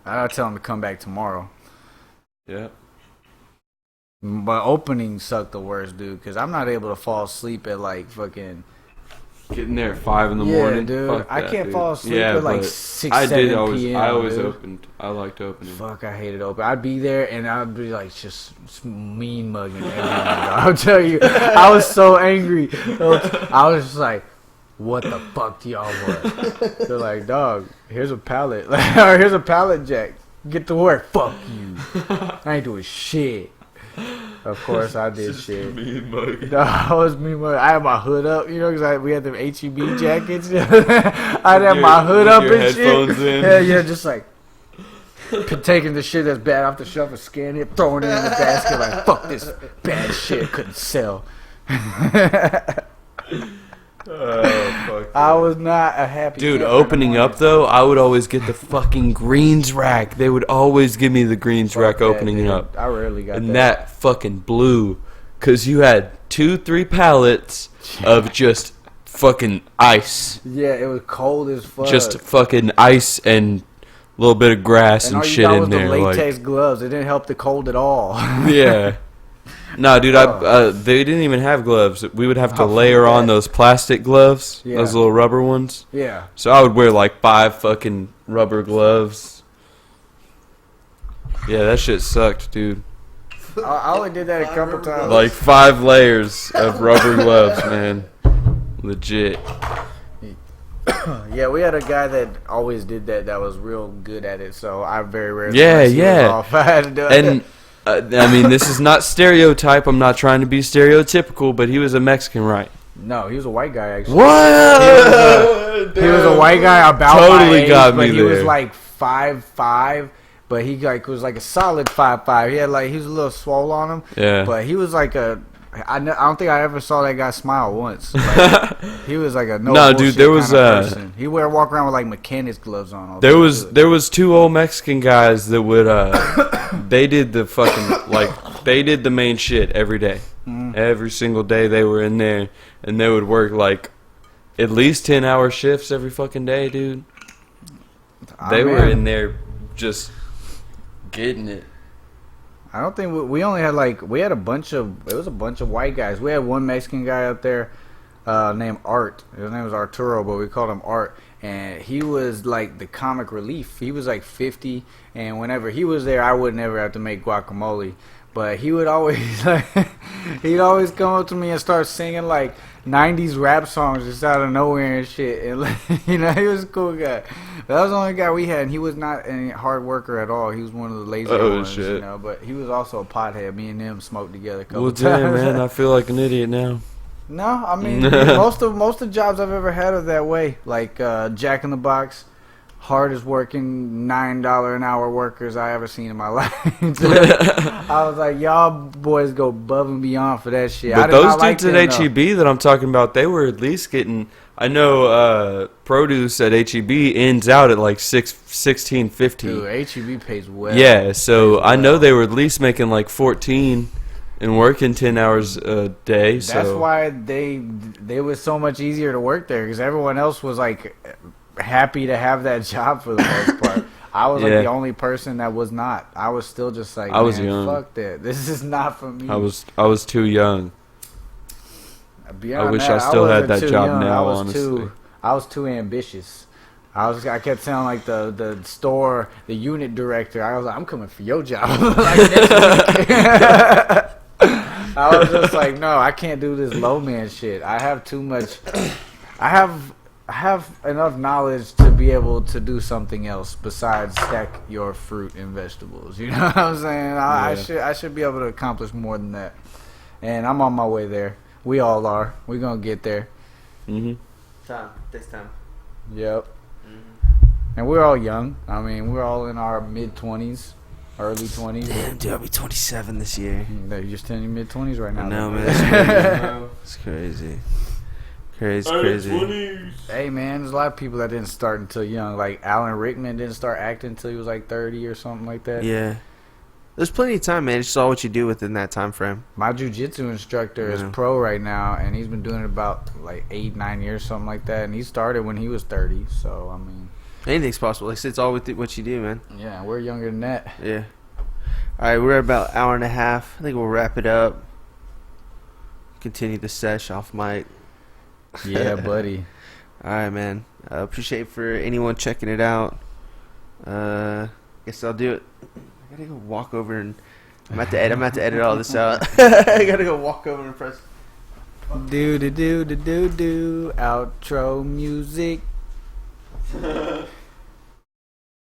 I'll tell them to come back tomorrow. Yeah. But opening sucked the worst, dude, because I'm not able to fall asleep at like fucking... Getting there at 5 in the morning. Dude. Fuck I that, can't dude. fall asleep at like 6, 7 p.m. I always dude. opened. I liked opening. Fuck, I hated opening. I'd be there and I'd be like just mean mugging everyone. I'll tell you, I was so angry. I was just like, what the fuck do y'all want? They're like, dog, here's a pallet. Or here's a pallet jack. Get to work. Fuck you. I ain't doing shit. Of course, I did shit. No, I was mean mugging. I had my hood up, you know, because we had them HEB jackets. I'd have my hood up and shit. Yeah, just like taking the shit that's bad off the shelf and scanning it, throwing it in the basket like, fuck this bad shit, couldn't sell. Fuck I was not a happy dude. Opening up though, I would always get the fucking greens rack. They would always give me the greens rack opening up. I rarely got and that fucking blew, cause you had 2-3 pallets of just fucking ice. Yeah, it was cold as fuck. Just fucking ice and a little bit of grass and shit in there. The latex gloves. It didn't help the cold at all. Yeah. No, dude, they didn't even have gloves. We would have to layer on those plastic gloves, those little rubber ones. Yeah. So I would wear like 5 fucking rubber gloves. Yeah, that shit sucked, dude. I only did that a couple times. Like 5 layers of rubber gloves, man. Legit. Yeah, we had a guy that always did that was real good at it, so I very rarely was off. I had to do it. And I mean, this is not stereotype. I'm not trying to be stereotypical, but he was a Mexican, right? No, he was a white guy actually. What? He was a white guy about Totally my age, got but me he was there. like 5'5", but he like was like a solid 5'5". He had like he was a little swole on him. Yeah. But he was like a. I don't think I ever saw that guy smile once. Like, he was like a No, dude, there was, person. He would walk around with like mechanics gloves on. There was two old Mexican guys that would they did the fucking like they did the main shit every day. Every single day they were in there and they would work like at least 10-hour shifts every fucking day, dude. They were in there just getting it. I don't think we only had we had a bunch of white guys. We had one Mexican guy up there named Art. His name was Arturo, but we called him Art. And he was like the comic relief. He was like 50, and whenever he was there, I would never have to make guacamole. But he would always he'd always come up to me and start singing like 90s rap songs just out of nowhere and shit. And he was a cool guy. That was the only guy we had, and he was not a hard worker at all. He was one of the lazy ones, shit. But he was also a pothead. Me and him smoked together a couple Well, times. damn, man, I feel like an idiot now. No, I mean most of the jobs I've ever had are that way. Like Jack in the Box, hardest working $9 an hour workers I ever seen in my life. I was like, y'all boys go above and beyond for that shit. But those dudes at HEB that I'm talking about, they were at least getting. I know produce at HEB ends out at like $16.50. Dude, HEB pays well. Yeah, so I know they were at least making like 14 and working 10 hours a day. That's why they was so much easier to work there, because everyone else was like happy to have that job for the most part. I was like the only person that was not. I was still just like, I was young. Fuck that. This is not for me. I was too young. Beyond I wish that, I still had that job young. now. Honestly, I was too ambitious. I kept sounding like the store, the unit director. I was like, I'm coming for your job. Like, next week. I was just like, no, I can't do this low man shit. I have too much. I have enough knowledge to be able to do something else besides stack your fruit and vegetables. You know what I'm saying? I should be able to accomplish more than that. And I'm on my way there. We all are. We're gonna get there. Takes time. Yep. And we're all young. I mean, we're all in our mid-20s, early 20s. Damn, dude, I'll be 27 this year. You're just in your mid-20s right now. I know, man. It's crazy. Crazy. Hey, man, there's a lot of people that didn't start until young. Like Alan Rickman didn't start acting until he was like 30 or something like that. Yeah. There's plenty of time, man. It's just all what you do within that time frame. My jiu-jitsu instructor is pro right now, and he's been doing it about like 8-9 years, something like that. And he started when he was 30, so I mean, anything's possible. Like, it's all with what you do, man. Yeah, we're younger than that. Yeah. All right, we're at about an hour and a half. I think we'll wrap it up. Continue the sesh off mic. Yeah, buddy. All right, man. Appreciate for anyone checking it out. Guess I'll do it. I gotta go walk over and I'm about to edit all this out. I gotta go walk over and press. Do outro music.